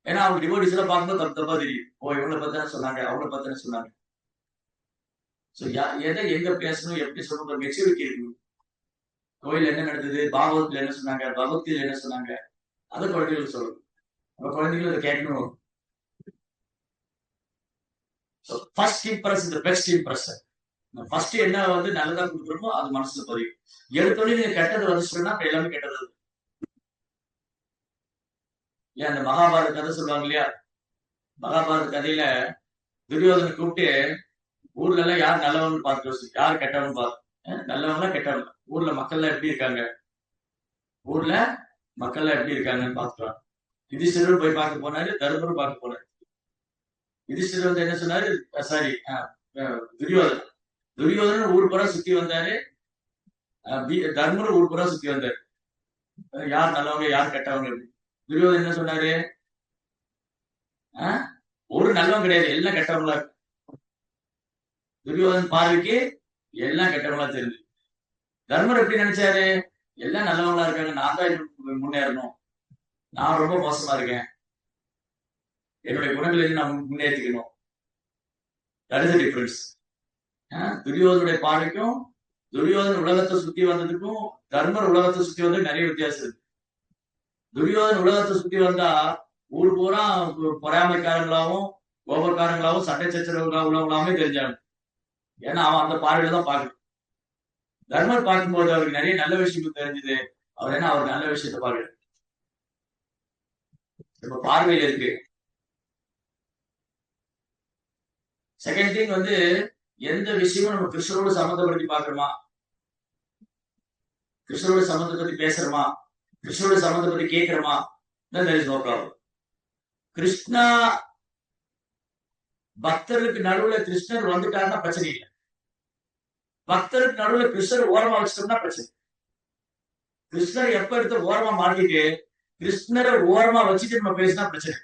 ஏன்னா அவங்க டிவோட்டிஸ் எல்லாம் பார்க்கும்போது தப்பு தப்பா தெரியும். இவங்களை பத்தான சொன்னாங்க, அவங்கள பத்தான சொன்னாங்க. எதை எங்க பேசணும், எப்படி சொல்லணும், மெச்சூரிட்டி இருக்கணும். கோயில் என்ன நடந்தது, பாகவத்துல என்ன சொன்னாங்க, பகவத்கீதையில என்ன சொன்னாங்க, அதை குழந்தைகளுக்கு சொல்லணும். நம்ம குழந்தைகளும் அதை கேட்கணும். ஃபர்ஸ்ட் இம்ப்ரெஸ் இந்த பெஸ்ட் இம்ப்ரெஷன். ஃபர்ஸ்ட் என்ன வந்து நல்லதா கொடுக்குறோமோ அது மனசுல பதியும். எடுத்தோடனே நீங்க கெட்டது வந்துச்சுன்னா அப்ப எல்லாமே கெட்டது. ஏன் அந்த மகாபாரத கதை சொல்லுவாங்க இல்லையா, மகாபாரத கதையில துரியோதனை கூப்பிட்டு ஊர்ல எல்லாம் யார் நல்லவன் பார்த்து யார் கெட்டவன் பார்த்து, நல்லவங்களா கெட்டவங்க, ஊர்ல மக்கள் எப்படி இருக்காங்க, ஊர்ல மக்கள் எப்படி இருக்காங்கன்னு பார்த்துக்கலாம். யுதிஷ்டிரர் போய் பார்க்க போனாரு, தர்மரும் பார்க்க போனாரு. யுதிஷ்டிரர் வந்து என்ன சொன்னாரு, சாரி துரியோதனன் துரியோதனன் ஊர் பூரா சுத்தி வந்தாரு, தர்மரும் ஊர் பூரா சுத்தி வந்தாரு, யார் நல்லவங்க யார் கெட்டவங்க. துரியோதனன் என்ன சொன்னாரு, ஒரு நல்லவன் கிடையாது, எல்லாம் கெட்டவங்களா இருக்கு. துரியோதனன் பார்வைக்கு எல்லாம் கெட்டவங்களா தெரிஞ்சு. தர்மர் எப்படி நினைச்சாரு, எல்லாம் நல்லவங்களா இருக்காங்க, நான் தான் முன்னேறணும், நான் ரொம்ப மோசமா இருக்கேன், என்னுடைய குணங்களை நான் முன்னேற்றிக்கணும். That is difference. துரியோதனுடைய பார்வைக்கும் துரியோதன் உலகத்தை சுத்தி வந்ததுக்கும் தர்மர் உலகத்தை சுத்தி வந்தது நிறைய வித்தியாசம் இருக்கு. துரியோதன் உலகத்தை சுத்தி வந்தா ஊர் பூரா பொறாமைக்காரங்களாவும் கோபக்காரங்களாவும் சண்டை சச்சரவுகளா உள்ளவங்களாமே தெரிஞ்சாங்க. ஏன்னா அவன் அந்த பார்வையில தான் பார்க்கணும். தர்மர் பார்க்கும்போது அவருக்கு நிறைய நல்ல விஷயங்கள் தெரிஞ்சது. அவர் என்ன, அவர் நல்ல விஷயத்த பார்க்க இப்ப பார்வையில இருக்கு. செகண்ட் திங் வந்து எந்த விஷயமும் நம்ம கிருஷ்ணரோட சம்மந்தப்படுத்தி பாக்குறோமா, கிருஷ்ணரோட சம்மந்தப்பத்தி பேசுறோமா, கிருஷ்ணரோட சம்மந்தப்பத்தி கேட்கிறோமா, there is no problem. Krishna பக்தர்களுக்கு நடுவுல கிருஷ்ணர் வந்துட்டாருன்னா பிரச்சனை இல்லை. பக்தருக்கு நடுவுல கிருஷ்ணர் ஓரமா வச்சிட்டோம்னா பிரச்சனை. கிருஷ்ணர் எப்ப எடுத்து ஓரமா மாட்டிட்டு கிருஷ்ணரை ஓரமா வச்சுட்டு நம்ம பேசினா பிரச்சனை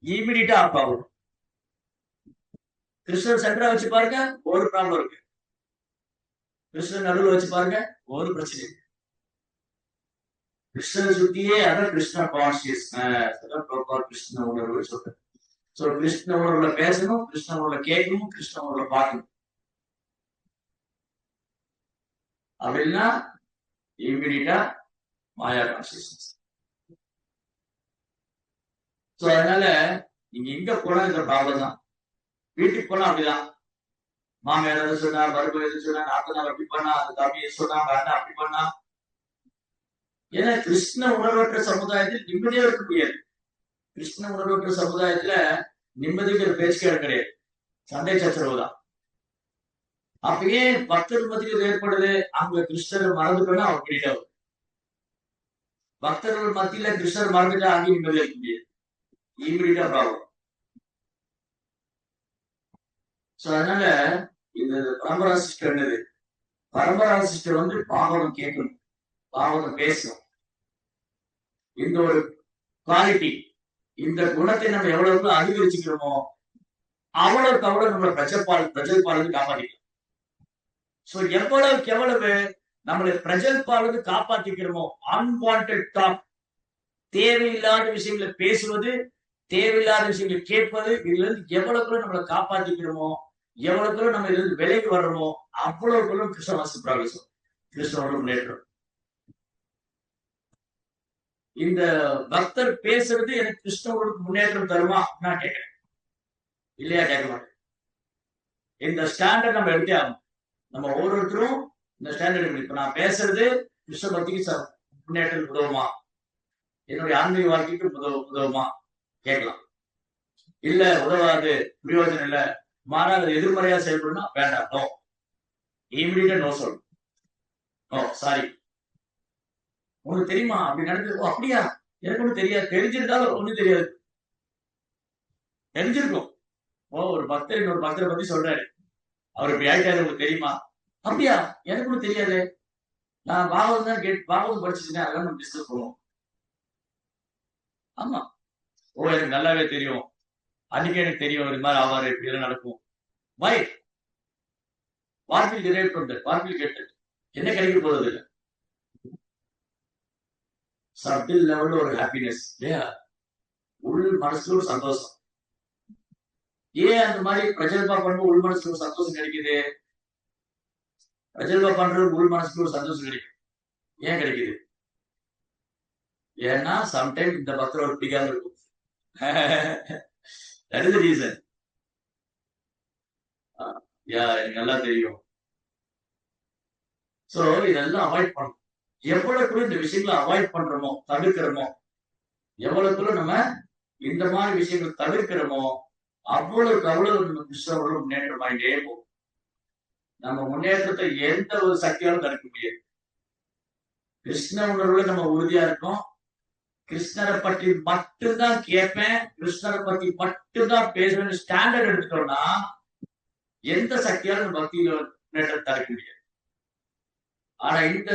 இமீடியட்டா ஆப் ஆகும். கிருஷ்ணர் சென்டரா வச்சு பாருங்க, ஒரு ப்ராப்ளம் இருக்கு. கிருஷ்ணர் நடுவில் வச்சு பாருங்க, ஒரு பிரச்சனை இருக்கு. கிருஷ்ணரை சுத்தியே அதான் கிருஷ்ண கான்சியஸ்னஸ், கிருஷ்ண உணர்வு சொல்றேன். சோ கிருஷ்ண உணர்வுல பேசணும், கிருஷ்ண உணர்வுல கேட்கணும், கிருஷ்ண உணர்வுல பார்க்கணும். அப்படின்னா இமீடியட்டா மாயா கான்சியஸ்னஸ். சோ அதனால நீங்க எங்க போனா இந்த ப்ராப்ளம் தான். வீட்டுக்கு போனா அப்படிதான், மாமியார் எதை சொன்னா, மருமக எது சொன்னா, நாத்தனார் அப்படி பண்ணா, அந்த தம்பியை சொன்னா, அண்ணா அப்படி பண்ணா. ஏன்னா கிருஷ்ண உணர்வற்ற சமுதாயத்தில் நிம்மதியா இருக்க முடியாது. கிருஷ்ண உணர்வற்ற சமுதாயத்துல நிம்மதிங்கிற பேச்சுக்கே கிடையாது, சண்டை சச்சரவு தான். அப்பயே பக்தர் மத்தியில் ஏற்படுது, அங்க கிருஷ்ணரை மறந்துட்டோம்னா அவர் கிட்ட பக்தர்கள் மத்தியில கிருஷ்ணர் மறந்துட்டா அங்கேயும் நிம்மதியா இருக்க முடியாது, இமீடியட்டா ப்ராப்ளம். சோ அதனால இந்த பரம்பரா சிஸ்டர் என்னது, பரம்பரா சிஸ்டர் வந்து பாகவதம் கேட்கணும், பாகவதம் பேசணும். இந்த ஒரு குவாலிட்டி, இந்த குணத்தை நம்ம எவ்வளவு அதிகரிச்சுக்கிறோமோ அவ்வளவுக்கு அவ்வளவு நம்மளை பிரஜல் பாலுக்கு காப்பாற்றிக்கலாம். சோ எவ்வளவுக்கு எவ்வளவு நம்மளை பிரஜல் பாலுக்கு காப்பாற்றிக்கிறோமோ, அன்வான்ட் டாக், தேவையில்லாத விஷயங்களை பேசுவது, தேவையில்லாத விஷயங்களை கேட்பது, இதுல இருந்து எவ்வளவுக்குள்ள நம்மளை காப்பாற்றிக்கிறோமோ, எவ்வளவுக்குள்ள நம்ம இதுல இருந்து விலைக்கு வர்றோமோ அவ்வளவுக்குள்ள கிருஷ்ணவாசி பிராகசம், கிருஷ்ணனோட முன்னேற்றம். இந்த பக்தர் பேசுறது எனக்கு கிருஷ்ணனோட முன்னேற்றம் தருமா நான் கேட்கிறேன், இல்லையா கேட்க மாட்டேன். இந்த ஸ்டாண்டர்ட் நம்ம எடுத்தே ஆகணும். நம்ம ஒவ்வொருத்தரும் இந்த ஸ்டாண்டர்ட், இப்ப நான் பேசுறது கிருஷ்ண பக்திக்கு முன்னேற்றம் உதவுமா, என்னுடைய ஆன்மீக வாழ்க்கைக்கு உதவுமா கேட்கலாம். இல்ல உதவாது, பிரயோஜனம் இல்ல, மாறாக எதிர்மறையா செயல்படுனா வேண்டாம், நோ, இமீடியட்டா நோ சொல்லணும். நோ சாரி, உங்களுக்கு தெரியுமா அப்படி நடந்தது, அப்படியா, எனக்கு ஒண்ணு தெரியாது, தெரிஞ்சிருந்தாலும் ஒண்ணும் தெரியாது, தெரிஞ்சிருக்கும். ஒரு பக்தர் இன்னொரு பக்தரை பத்தி சொல்றாரு, அவர் இப்படி ஆயிட்டாரு, உங்களுக்கு தெரியுமா, அப்படியா, எனக்கு ஒண்ணு தெரியாது, நான் பாகவதம் தான் பாகவதம் படிச்சுட்டேன், அதெல்லாம் நம்ம டிஸ்கஸ் பண்ணுவோம். ஆமா, எனக்கு நல்லாவே தெரியும், அன்னைக்கு எனக்கு தெரியும் இது மாதிரி ஆவாரு, இப்படி எல்லாம் நடக்கும். வை வார்த்தையில் டிரைவ் பண்றது, வார்த்தையில் கேட்டு என்ன கிடைக்க போறது இல்லை. சட்டில் லெவல்ல ஒரு ஹாப்பினஸ் இல்லையா, உள் மனசுல ஒரு சந்தோஷம். ஏன் அந்த மாதிரி பிரஜல்பா பண்ணும்போது உள் மனசுல ஒரு சந்தோஷம் கிடைக்குது, பிரஜல்பா பண்றது உள் மனசுல ஒரு சந்தோஷம் கிடைக்கும். ஏன் கிடைக்குது? ஏன்னா சம்டைம் இந்த பக்தரோட பிடிக்காம இருக்கும். That is the reason. எனக்கு நல்லா தெரியும். சோ இதெல்லாம் அவாய்ட் பண்ணணும். எவ்வளவுக்குள்ள இந்த விஷயங்களை அவாய்ட் பண்றோமோ, தடுக்கிறோமோ, எவ்வளவுக்குள்ள நம்ம இந்த மாதிரி விஷயங்கள் தவிர்க்கிறோமோ, அவ்வளவுக்கு அவ்வளவு நம்ம கிருஷ்ணவர்களும் முன்னேற்றம் ஆகிட்டே போகும். நம்ம முன்னேற்றத்தை எந்த ஒரு சக்தியாலும் தடுக்க முடியாது. கிருஷ்ண உணர்வுல நம்ம உறுதியா இருக்கோம். கிருஷ்ணரை பற்றி மட்டும்தான் கேட்பேன், கிருஷ்ணரை பற்றி மட்டும்தான் பேசுவேன் ஸ்டாண்டர்ட் எடுத்துட்டோம்னா எந்த சக்தியாலும் பக்தியில முன்னேற்றம் தடுக்க முடியாது. ஆனா இந்த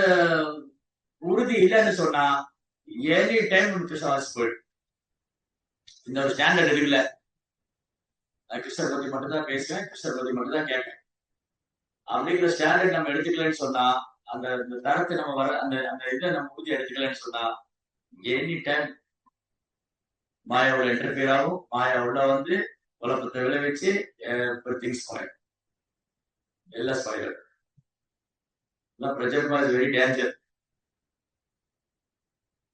உறுதி இல்லைன்னு சொன்னா எனி டைம் கிருஷ்ணவாசி போயிடும். இந்த ஒரு ஸ்டாண்டர்ட் இருக்குல்ல, கிருஷ்ணர் பத்தி மட்டும்தான் பேசுவேன், கிருஷ்ணர் பத்தி மட்டும்தான் கேட்பேன் அப்படிங்கிற ஸ்டாண்டர்ட் நம்ம எடுத்துக்கலன்னு சொன்னா, அந்த தரத்தை நம்ம வர அந்த இதை நம்ம உறுதி எடுத்துக்கலன்னு சொன்னா எனி டைம் மாயாவோட இன்டர்ஃபியர் ஆகும். மாயா உள்ள வந்து குழப்பத்தை விளைவிச்சு திங்ஸ் ஸ்பாயில், எல்லாம் ஸ்பாயில். பிரஜல்பா இஸ் வெரி டேஞ்சர்.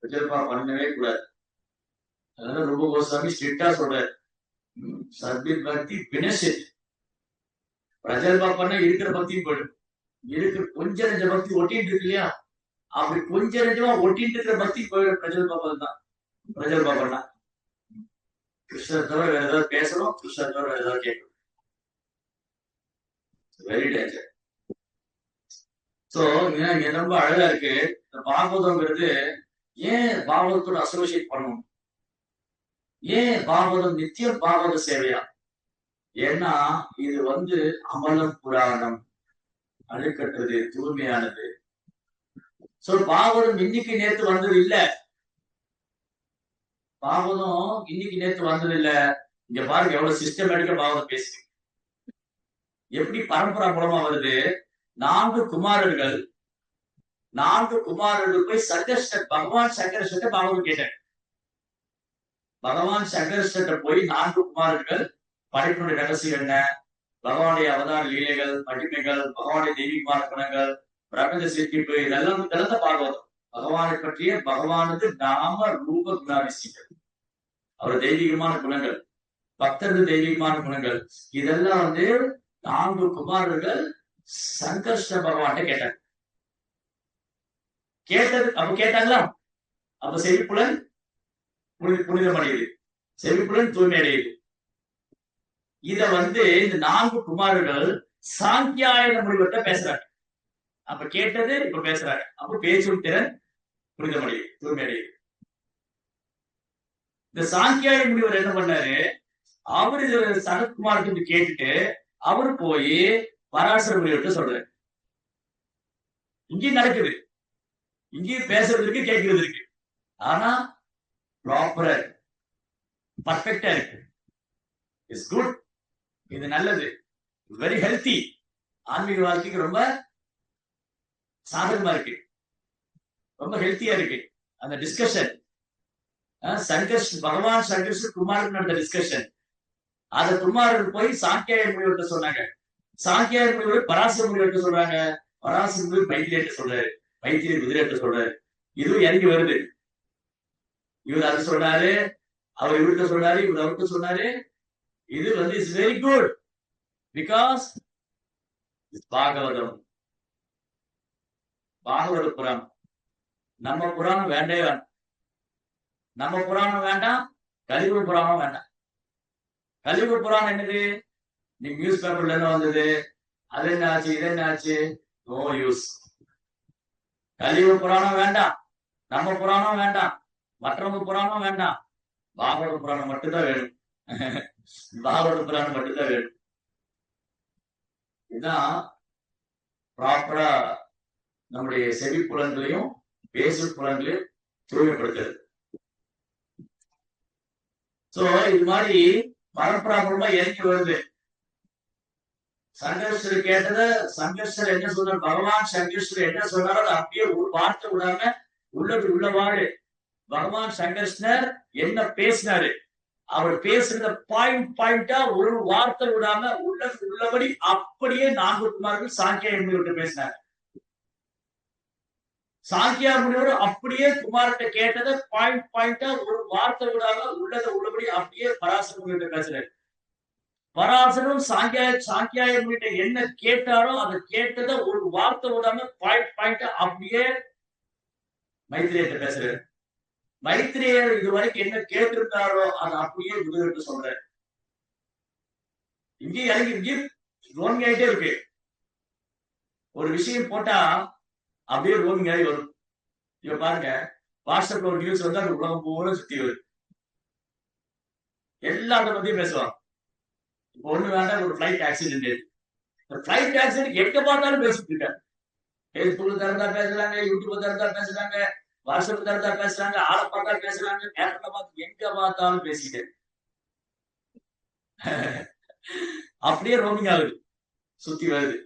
பிரஜல்பா பண்ணவே கூடாது. அதனால ரூப கோஸ்வாமி ஸ்ட்ரிக்டா சொல்றாரு, சர்பித் பக்தி பினஷ். பிரஜல்பா பண்ண இருக்கிற பக்தியும் போயிடும். இருக்கிற கொஞ்ச நெஞ்ச பக்தி ஒட்டிட்டு இருக்கு இல்லையா, அப்படி கொஞ்ச நெஞ்சமா ஒட்டிட்டு இருக்கிற பக்தி போயிடும். பிரஜல்பா தான் பிரஜல்பா பண்ணா கிருஷ்ணர் தவிர வேற ஏதாவது பேசணும், கிருஷ்ணர் தவிர வேற ஏதாவது கேட்கணும். Very danger. சோ இங்க ரொம்ப அழகா இருக்கு. இந்த பாகவதம்ங்கிறது ஏன் பாகவதத்தோட அசோசியேட் பண்ணணும்? ஏன் பாகவதம் நித்தியம் பாகவத சேவையா? ஏன்னா இது வந்து அமலம் புராணம், அழுக்கற்றது, தூய்மையானது. சோ பாகவதம் இன்னைக்கு நேத்து வந்தது இல்ல. பாகவதம் இன்னைக்கு நேத்து வந்தது இல்ல. இங்க பாருங்க எவ்வளவு சிஸ்டமேட்டிக்கா பாகவதம் பேசுது. எப்படி பரம்பரா மூலமா வருது? 4 குமாரர்கள் போய் சங்கர்ஷ்டர், பகவான் சங்கர்ஷ்ட பாகவதம் கேட்டார். பகவான் சங்கர்ஷ்ட போய் 4 குமாரர்கள் படைப்புடைய ரகசியம் என்ன, பகவானுடைய அவதார லீலைகள், மகிமைகள், பகவானுடைய தெய்வீகமான குணங்கள், பிரபஞ்ச சிற்பிப்பு, இதெல்லாம் கலந்த பாகவதம். பகவானை பற்றிய பகவானது நாம ரூப குணாதிசயங்கள், அவர் தெய்வீகமான குணங்கள், பக்தர்கள் தெய்வீகமான குணங்கள், இதெல்லாம் வந்து 4 குமாரர்கள் சங்கர்ஷ்ட பகவான் கேட்டாங்க. கேட்டது அப்ப கேட்டாங்களா? அப்ப செவிப்புலன் புனிதமடையுது, செவிப்புலன் தூய்மை அடையுது. இத வந்து இந்த 4 குமாரர்கள் சாங்கியாயன முடிவத்தை பேசுறாங்க. அப்ப கேட்டது இப்ப பேசுறாங்க. அப்ப பேச்சும் திறன் புனிதமடையுது, தூய்மை அடையுது. இந்த சாங்கியாய முடிவர் என்ன பண்ணாரு? அவரு சனத்குமாருக்கு கேட்டுட்டு அவரு போய் பராசர முடிவர்கிட்ட சொல்றாரு. இங்கேயும் நடக்குது, இங்கேயும் பேசுறது இருக்கு, கேட்கறது இருக்கு. ஆனா ப்ராப்பரா இருக்கு, பர்ஃபெக்டா இருக்கு. இட்ஸ் குட், இது நல்லது, வெரி ஹெல்த்தி. ஆன்மீக வாழ்க்கைக்கு ரொம்ப சாதகமா இருக்கு, ரொம்ப ஹெல்த்தியா இருக்கு. அந்த டிஸ்கஷன் சங்கர்ஷ், பகவான் சங்கர்ஷ் குமாரன் நடந்த டிஸ்கஷன், அந்த குமாரன் போய் சாங்கியாய முடிவர்கிட்ட சொன்னாங்க. சாங்கியாய முடிவு பராசர முடிவர்கிட்ட சொல்றாங்க. பராசர முடிவு பைத்தியர்கிட்ட சொல்றாரு, பைத்தியர் குதிரைகிட்ட சொல்றாரு. இதுவும் இறங்கி வருது. இவர் அது சொன்னாரு, அவர் இவர்கிட்ட சொன்னாரு, இவர் அவர்கிட்ட சொன்னாரு. இது வந்து it's very good because Bhagavatam, Bhagavata Purana. நம்ம புராணம் வேண்டே வேண்டாம், நம்ம புராணம் வேண்டாம், கலியுக புராணம் வேண்டாம். கலியுக புராணம் என்னது? நீ நியூஸ் பேப்பர்ல என்ன வந்தது, அது என்ன ஆச்சு, இது என்ன ஆச்சு, நோ யூஸ். கலியுக புராணம் வேண்டாம், நம்ம புராணம் வேண்டாம், மற்றவங்க புராணம் வேண்டாம், பாகவத புராணம் மட்டும்தான் வேணும். பாகவத புராணம் மட்டும்தான் வேணும். இதுதான் ப்ராப்பரா நம்முடைய செவி புலன்களையும் பேசு புலன்களையும் தூய்மைப்படுத்துறது. சோ இது மாதிரி பரம்பரா மூலமா இறங்கி வருது. சங்கர்ஷர் கேட்டத சங்கர்ஷர் என்ன சொன்னார், பகவான் சங்கர்ஷர் என்ன சொன்னாரோ அதை அப்படியே ஒரு வார்த்தை விடாம உள்ளது உள்ளவாறு பகவான் சங்கர்ஷ்ணர் என்ன பேசினாரு, அவர் பேசுறத பாயிண்டா ஒரு வார்த்தை விடாம உள்ளது உள்ளபடி அப்படியே 4 குமாரர்கள் சாங்கியாய முடிவர்கிட்ட பேசினார். சாங்கியா முனிவர் அப்படியே குமார்கிட்ட கேட்டதை பாயிண்டா ஒரு வார்த்தை விடாம உள்ளதை உள்ளபடி அப்படியே பராசர முனிவர்கிட்ட பேசுறாரு. பராசரும் சாங்கியாய முனிவர்கிட்ட என்ன கேட்டாரோ அதை கேட்டதை ஒரு வார்த்தை விடாம பாயிண்டா அப்படியே மைத்திரேயர்கிட்ட பேசுறாரு. மைத்திரேயர் இதுவரைக்கும் என்ன கேட்டிருந்தாரோ அதை அப்படியே குருவிட்டு சொல்றாரு. இங்கே ரோமிங் ஆயிட்டே இருக்கு. ஒரு விஷயம் போட்டா அப்படியே ரோமிங் ஆகி வரும். இப்ப பாருங்க, வாட்ஸ்அப்ல ஒரு நியூஸ் வந்து அந்த உலகம் பூரா சுத்தி வருது. எல்லாத்த பத்தியும் பேசுவாங்க. இப்ப ஒண்ணு வேண்டாம், ஒரு பிளைட் ஆக்சிடென்ட். பிளைட் ஆக்சிடென்ட் எங்க பார்த்தாலும் பேசிட்டு இருக்காங்க. பேஸ்புக்ல திறந்தா பேசுறாங்க, யூடியூப்ல திறந்தா பேசுறாங்க, வாட்ஸ்அப்ல திறந்தா பேசுறாங்க, ஆளை பார்த்தா பேசுறாங்க, நேரத்தை பார்த்து எங்க பார்த்தாலும் பேசிட்டு அப்படியே ரோமிங் ஆகுது, சுத்தி வருது.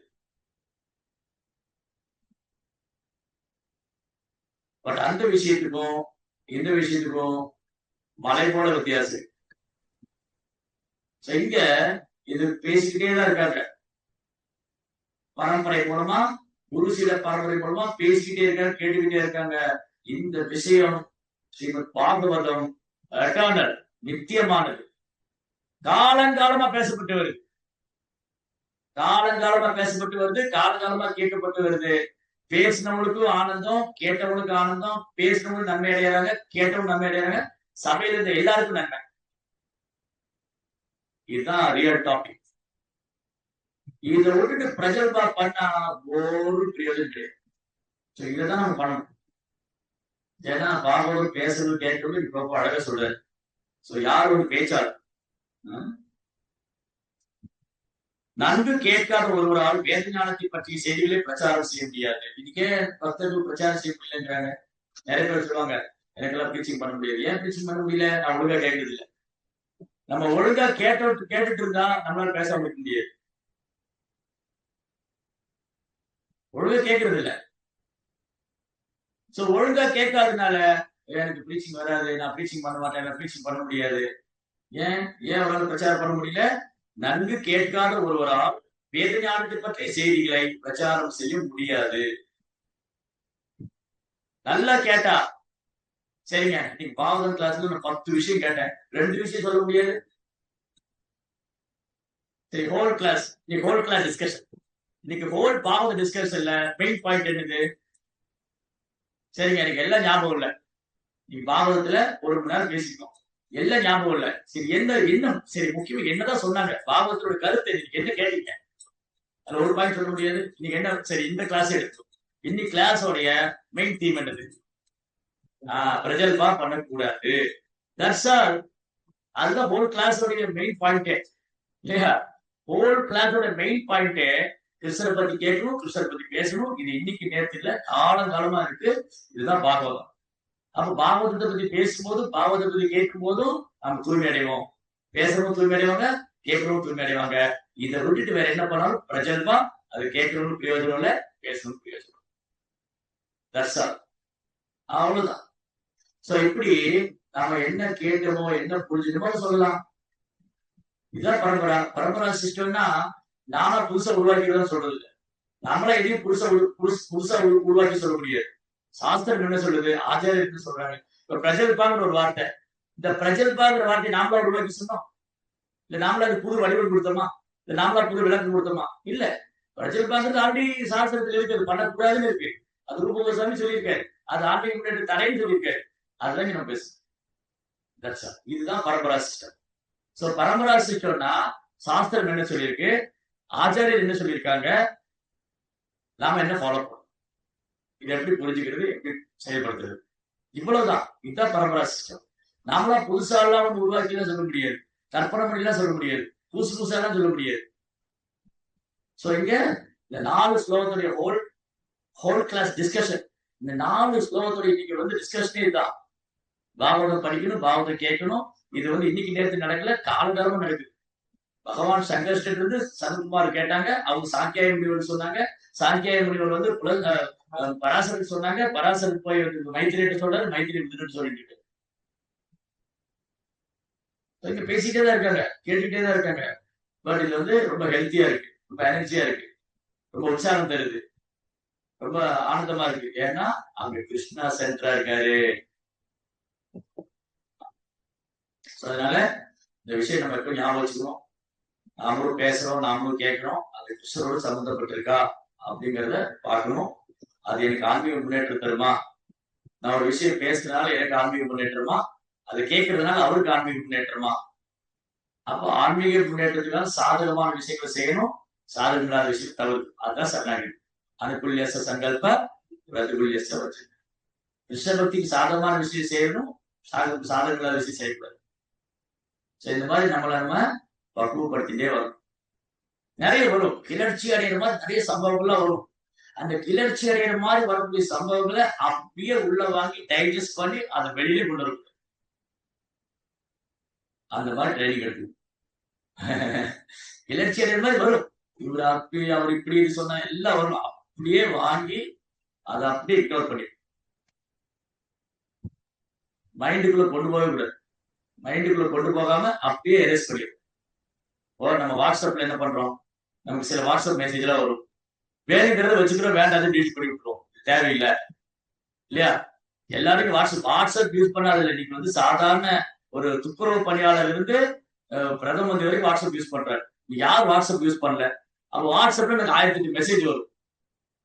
பட் அந்த விஷயத்துக்கும் இந்த விஷயத்துக்கும் மலை போல வித்தியாசம். இங்க இது பேசிக்கிட்டே தான் இருக்காங்க. பரம்பரை மூலமா, குரு சில பரம்பரை மூலமா பேசிக்கிட்டே இருக்காங்க, கேட்டுக்கிட்டே இருக்காங்க. இந்த விஷயம் ஸ்ரீமத் பாகவதம் எட்டர்னல், நித்தியமானது, காலங்காலமா பேசப்பட்டு வருது. காலங்காலமா பேசப்பட்டு வருது, காலங்காலமா கேட்கப்பட்டு வருது. பேசினவங்களுக்கும் ஆனந்தம், கேட்டவங்களுக்கு ஆனந்தம். பேசினவங்களுக்கு நன்மை அடையாங்க, கேட்டவங்க நன்மை அடையாங்க, சபையில இருந்த எல்லாருக்கும் நன்மை. இதுதான் ரியல் டாபிக். இதை விட்டுட்டு பிரஜல்பா பண்ணா ஒரு பிரயோஜனம் கிடையாது. இதைதான் நம்ம பண்ணணும். ஏன்னா பாகவதம் பேசுறது கேட்கறது ரொம்ப அழகா சொல்றாரு. யார் ஒரு பேச்சாளர் நன்கு கேட்காத ஒருவரால் வேத ஞானத்தை பற்றிய செய்திகளை பிரச்சாரம் செய்ய முடியாது. இதுக்கே பக்தர்கள் பிரச்சாரம் செய்ய முடியலங்கிறாங்க. நிறைய பேர் சொல்லுவாங்க, எனக்கெல்லாம் பிரீச்சிங் பண்ண முடியாது. ஏன் பிரீச்சிங் பண்ண முடியல? நான் ஒழுங்கா கேட்கறது இல்லை. நம்ம ஒழுங்கா கேட்டுட்டு இருந்தா நம்மளால பேச முடியாது. ஒழுங்கா கேட்கறது இல்ல. ஒழுங்கா கேட்காதனால எனக்கு பிரீச்சிங் வராது, நான் பிரீச்சிங் பண்ண மாட்டேன், நான் பிரீச்சிங் பண்ண முடியாது. ஏன் அவரால் பிரச்சாரம் பண்ண முடியல? நன்கு கேட்காத ஒருவரால் வேத ஞானத்தை பற்றிய செய்திகளை பிரச்சாரம் செய்ய முடியாது. நல்லா கேட்டா சரிங்க, இன்னைக்கு பாகவதம் கிளாஸ்ல நான் 10 விஷயம் கேட்டேன், 2 விஷயம் சொல்ல முடியாது. சரி, ஹோல் கிளாஸ் டிஸ்கஷன். இன்னைக்கு ஹோல் பாகவத டிஸ்கஷன்ல மெயின் பாயிண்ட் என்னது? சரிங்க, எனக்கு எல்லாம் ஞாபகம் இல்ல. நீங்க பாகவதத்துல 1 மணி நேரம் பேசிக்கணும், எல்லாம் ஞாபகம் இல்ல. சரி, என்ன சரி முக்கியமா என்னதான் சொன்னாங்க, பாகவதத்தோட கருத்து என்ன கேட்டீங்க, அதுல ஒரு பாயிண்ட் சொல்ல முடியாது. நீங்க என்ன சரி இந்த கிளாஸ் எடுத்தோம், இன்னைக்கு கிளாஸோடைய மெயின் தீம் என்னது? பிரஜல்பா பண்ணக்கூடாது. That's all. அதுதான் ஹோல் கிளாஸோடைய மெயின் பாயிண்டே இல்லையா? ஹோல் கிளாஸோட மெயின் பாயிண்டே கிருஷ்ணரை பத்தி கேட்கணும், கிருஷ்ணரை பத்தி பேசணும். இது இன்னைக்கு நேரத்துல காலங்காலமா இருக்கு. இதுதான் பாகவதம். அப்ப பாகவதத்தை பத்தி பேசும்போது, பாகவதத்தை பத்தி கேட்கும் போதும் நம்ம தூய்மை அடைவோம். பேசுறவங்க தூய்மை அடைவாங்க, கேட்கறவங்க தூய்மை அடைவாங்க. இதை விட்டுட்டு வேற என்ன பண்ணாலும் பிரஜல்பா, அது கேட்கறவங்க பிரயோஜனம் இல்ல, பேசணும் பிரயோஜனம். அவ்வளவுதான். இப்படி நாம என்ன கேட்டோமோ என்ன புரிஞ்சுக்கணுமோ சொல்லலாம். இதுதான் பரம்பரா சிஸ்டம்னா நானா புதுசா உருவாக்கிதான் சொல்றது இல்லை. நம்மளா எதையும் புதுசா உருவாக்கி சொல்ல முடியாது. சாஸ்திரம் என்ன சொல்லுது, ஆச்சாரியர் என்ன சொல்றாங்க. இப்ப பிரஜல்பாங்கிற ஒரு வார்த்தை, இந்த பிரஜல்பாங்கிற வார்த்தையை நாமளா உருவாக்கி சொன்னோம் இல்ல, நாமளா அது புது வடிவம் கொடுத்தோமா, இல்ல நாமளா புது விளக்கம் கொடுத்தோமா? இல்ல. பிரஜல்பாங்கிறது ஆல்ரெடி சாஸ்திரத்துல இருக்கு, அது பண்ணக்கூடாதுன்னு இருக்கு. அது ரூப கோஸ்வாமி சொல்லியிருக்காரு, அது ஆன்மீக முன்னேற்ற தடைன்னு சொல்லியிருக்காரு. அதுதான் நம்ம பேசுறோம். இதுதான் பரம்பரா சிஸ்டம். பரம்பரா சிஸ்டம்னா சாஸ்திரம் என்ன சொல்லியிருக்கு, ஆச்சாரியர் என்ன சொல்லியிருக்காங்க, நாம என்ன ஃபாலோ பண்ணணும், இதை எப்படி புரிஞ்சுக்கிறது, எப்படி செயல்படுத்துறது, இவ்வளவுதான். இதுதான் பரம்பரா சிஸ்டம். நாமளா புதுசா எல்லாம் உருவாக்கி எல்லாம் சொல்ல முடியாது, கற்பனை பண்ணிலாம் சொல்ல முடியாது, புதுசா எல்லாம் சொல்ல முடியாது. இங்க இந்த 4 ஸ்லோகத்துடைய ஹோல் கிளாஸ் டிஸ்கஷன், இந்த 4 ஸ்லோகத்துடைய இன்னைக்கு வந்து டிஸ்கஷனே தான். பாகவதம் படிக்கணும், பாகவதம் கேட்கணும். இது வந்து இன்னைக்கு நேரத்தில் நடக்கல, காலகாலமா நடக்குது. பகவான் சங்கர்ஷ்டர் இருந்து சனத்குமார் கேட்டாங்க, அவங்க சாங்கியாய முனிவர் சொன்னாங்க. சாங்கியாய முனிவர் வந்து பராசருக்கு சொன்னாங்க, பராசருக்கு போய் மைத்திரிட்டு சொல்றாரு, மைத்திரி விட்டுட்டு சொல்லிட்டு இங்க பேசிட்டே தான் இருக்காங்க, கேட்டுட்டே தான் இருக்காங்க. பட் இது வந்து ரொம்ப ஹெல்த்தியா இருக்கு, ரொம்ப எனர்ஜியா இருக்கு, ரொம்ப உற்சாகம் தருது. ரொம்ப ஆனந்தமா இருக்கு. ஏன்னா அங்க கிருஷ்ணா சென்டரா இருக்காரு. அதனால இந்த விஷயம் நம்ம எப்ப ஞாபகம் வச்சுக்கணும். நாமளும் பேசுறோம், நாமளும் கேட்கிறோம், அது கிருஷ்ணரோடு சம்பந்தப்பட்டிருக்கா அப்படிங்கிறத பார்க்கணும். அது எனக்கு ஆன்மீக முன்னேற்றம் தருமா? நான் ஒரு விஷயம் பேசுறதுனால எனக்கு ஆன்மீக முன்னேற்றமா, அதை கேட்கறதுனால அவருக்கு ஆன்மீக முன்னேற்றமா? அப்போ ஆன்மீக முன்னேற்றத்துக்காக சாதகமான விஷயங்களை செய்யணும், சாதகமில்லாத விஷயம் தவறு. அதுதான் சரணாகி. அனுகுல்யச சங்கல்ப பிரதிகுல்யச வச்சு. கிருஷ்ண பக்திக்கு சாதகமான விஷயம் செய்யணும், சாதகமில்லாத விஷயம் செய்யக்கூடாது. இந்த மாதிரி நம்மளை நம்ம பக்குவப்படுத்திட்டே வரும். நிறைய வரும், கிளர்ச்சி அடைகிற மாதிரி நிறைய சம்பவங்கள்லாம் வரும். அந்த கிளர்ச்சி அடைகிற மாதிரி வரக்கூடிய சம்பவங்களை அப்படியே உள்ள வாங்கி டைஜஸ்ட் பண்ணி அதை வெளியிலே கொண்டு வரும். அந்த மாதிரி ட்ரைனிங் எடுக்கும். கிளர்ச்சி அடைகிற மாதிரி வரும். இவர் அப்படி அவர் இப்படி சொன்னா எல்லாம் வரும். அப்படியே வாங்கி அதை அப்படியே இக்னோர் பண்ணி மைண்டுக்குள்ள கொண்டு போக கூடாது. மைண்டுக்குள்ள கொண்டு போகாம அப்படியே எரேஸ் பண்ணி. நம்ம வாட்ஸ்அப்ல என்ன பண்றோம், நமக்கு சில வாட்ஸ்அப் மெசேஜ் எல்லாம் வரும். வேணுங்கிறத வச்சுக்கிறோம், வேண்டாம் டீட் பண்ணி விட்டுருவோம். தேவையில்லை இல்லையா? எல்லாருக்கும் வாட்ஸ்அப் யூஸ் பண்ணாத இன்னைக்கு சாதாரண ஒரு துப்புரவு பணியாளர் இருந்து பிரதம மந்திரி வரைக்கும் வாட்ஸ்அப் யூஸ் பண்றாரு. யார் வாட்ஸ்அப் யூஸ் பண்ணல? அப்ப வாட்ஸ்அப்ல எனக்கு 1008 மெசேஜ் வரும்,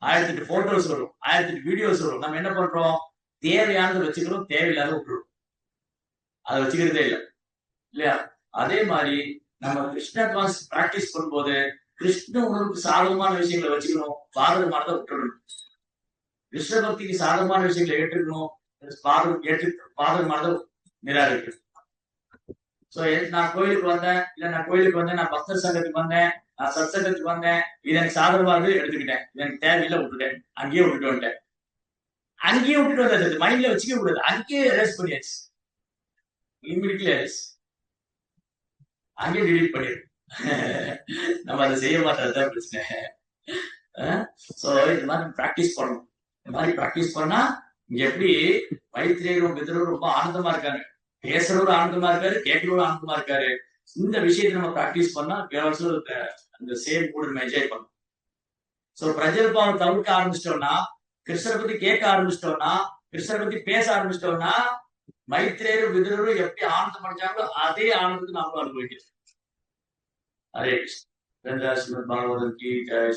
1008 போட்டோஸ் வரும், 1008 வீடியோஸ் வரும். நம்ம என்ன பண்றோம்? தேவையானதை வச்சுக்கிறோம், தேவையில்லாத விட்டுரும். அதை வச்சுக்கிறதே இல்லை இல்லையா? அதே மாதிரி நம்ம கிருஷ்ண பிராக்டிஸ் பண்ணும்போது கிருஷ்ண உணர்வுக்கு சாதகமான விஷயங்களை வச்சுக்கணும், பாதகமானதை விட்டுறணும். கிருஷ்ண பக்திக்கு சாதகமான விஷயங்களை ஏற்றுக்கணும், பாதகமானதை நிராகரிக்கணும். சோ நான் கோயிலுக்கு வந்தேன், இல்ல நான் கோயிலுக்கு வந்தேன், நான் பக்தர் சங்கத்துக்கு வந்தேன், நான் சத் சங்கத்துக்கு வந்தேன், இது எனக்கு சாதகமா இருந்து எடுத்துக்கிட்டேன், இது எனக்கு தேவையில்லை விட்டுட்டேன், அங்கேயே விட்டுட்டு வந்துட்டேன். அங்கேயே விட்டுட்டு வந்தது மைண்ட்ல வச்சுக்க கூடாது, அங்கேயே எரேஸ் பண்ணியாச்சு. இமிடியட்லி எரேஸ், அங்கேயே டிலீட் பண்ணிடு. நம்ம அதை செய்ய மாட்டதுதான் பிரச்சனை. சோ இந்த மாதிரி பிராக்டிஸ் பண்ணணும். இந்த மாதிரி பிராக்டிஸ் பண்ணா இங்க எப்படி மைத்ரேயரும் மித்ரரும் ரொம்ப ஆனந்தமா இருக்காங்க, பேசுறவரும் ஆனந்தமா இருக்காரு, கேட்கிறவரும் ஆனந்தமா இருக்காரு. இந்த விஷயத்தை நம்ம பிராக்டிஸ் பண்ணா அந்த சேம் கூட நம்ம என்ஜாய் பண்ணணும். சோ பிரஜல்பாவம் தவிர்க்க ஆரம்பிச்சிட்டோம்னா, கிருஷ்ணரை பத்தி கேட்க ஆரம்பிச்சிட்டோம்னா, கிருஷ்ணரை பத்தி பேச ஆரம்பிச்சிட்டோம்னா, மைத்ரேயரும் மித்ரரும் எப்படி ஆனந்தம் அடைஞ்சாங்களோ அதே ஆனந்தத்தை நாமளும் அனுபவிக்கிறோம். हरे कृष्ण। भागवत की जय,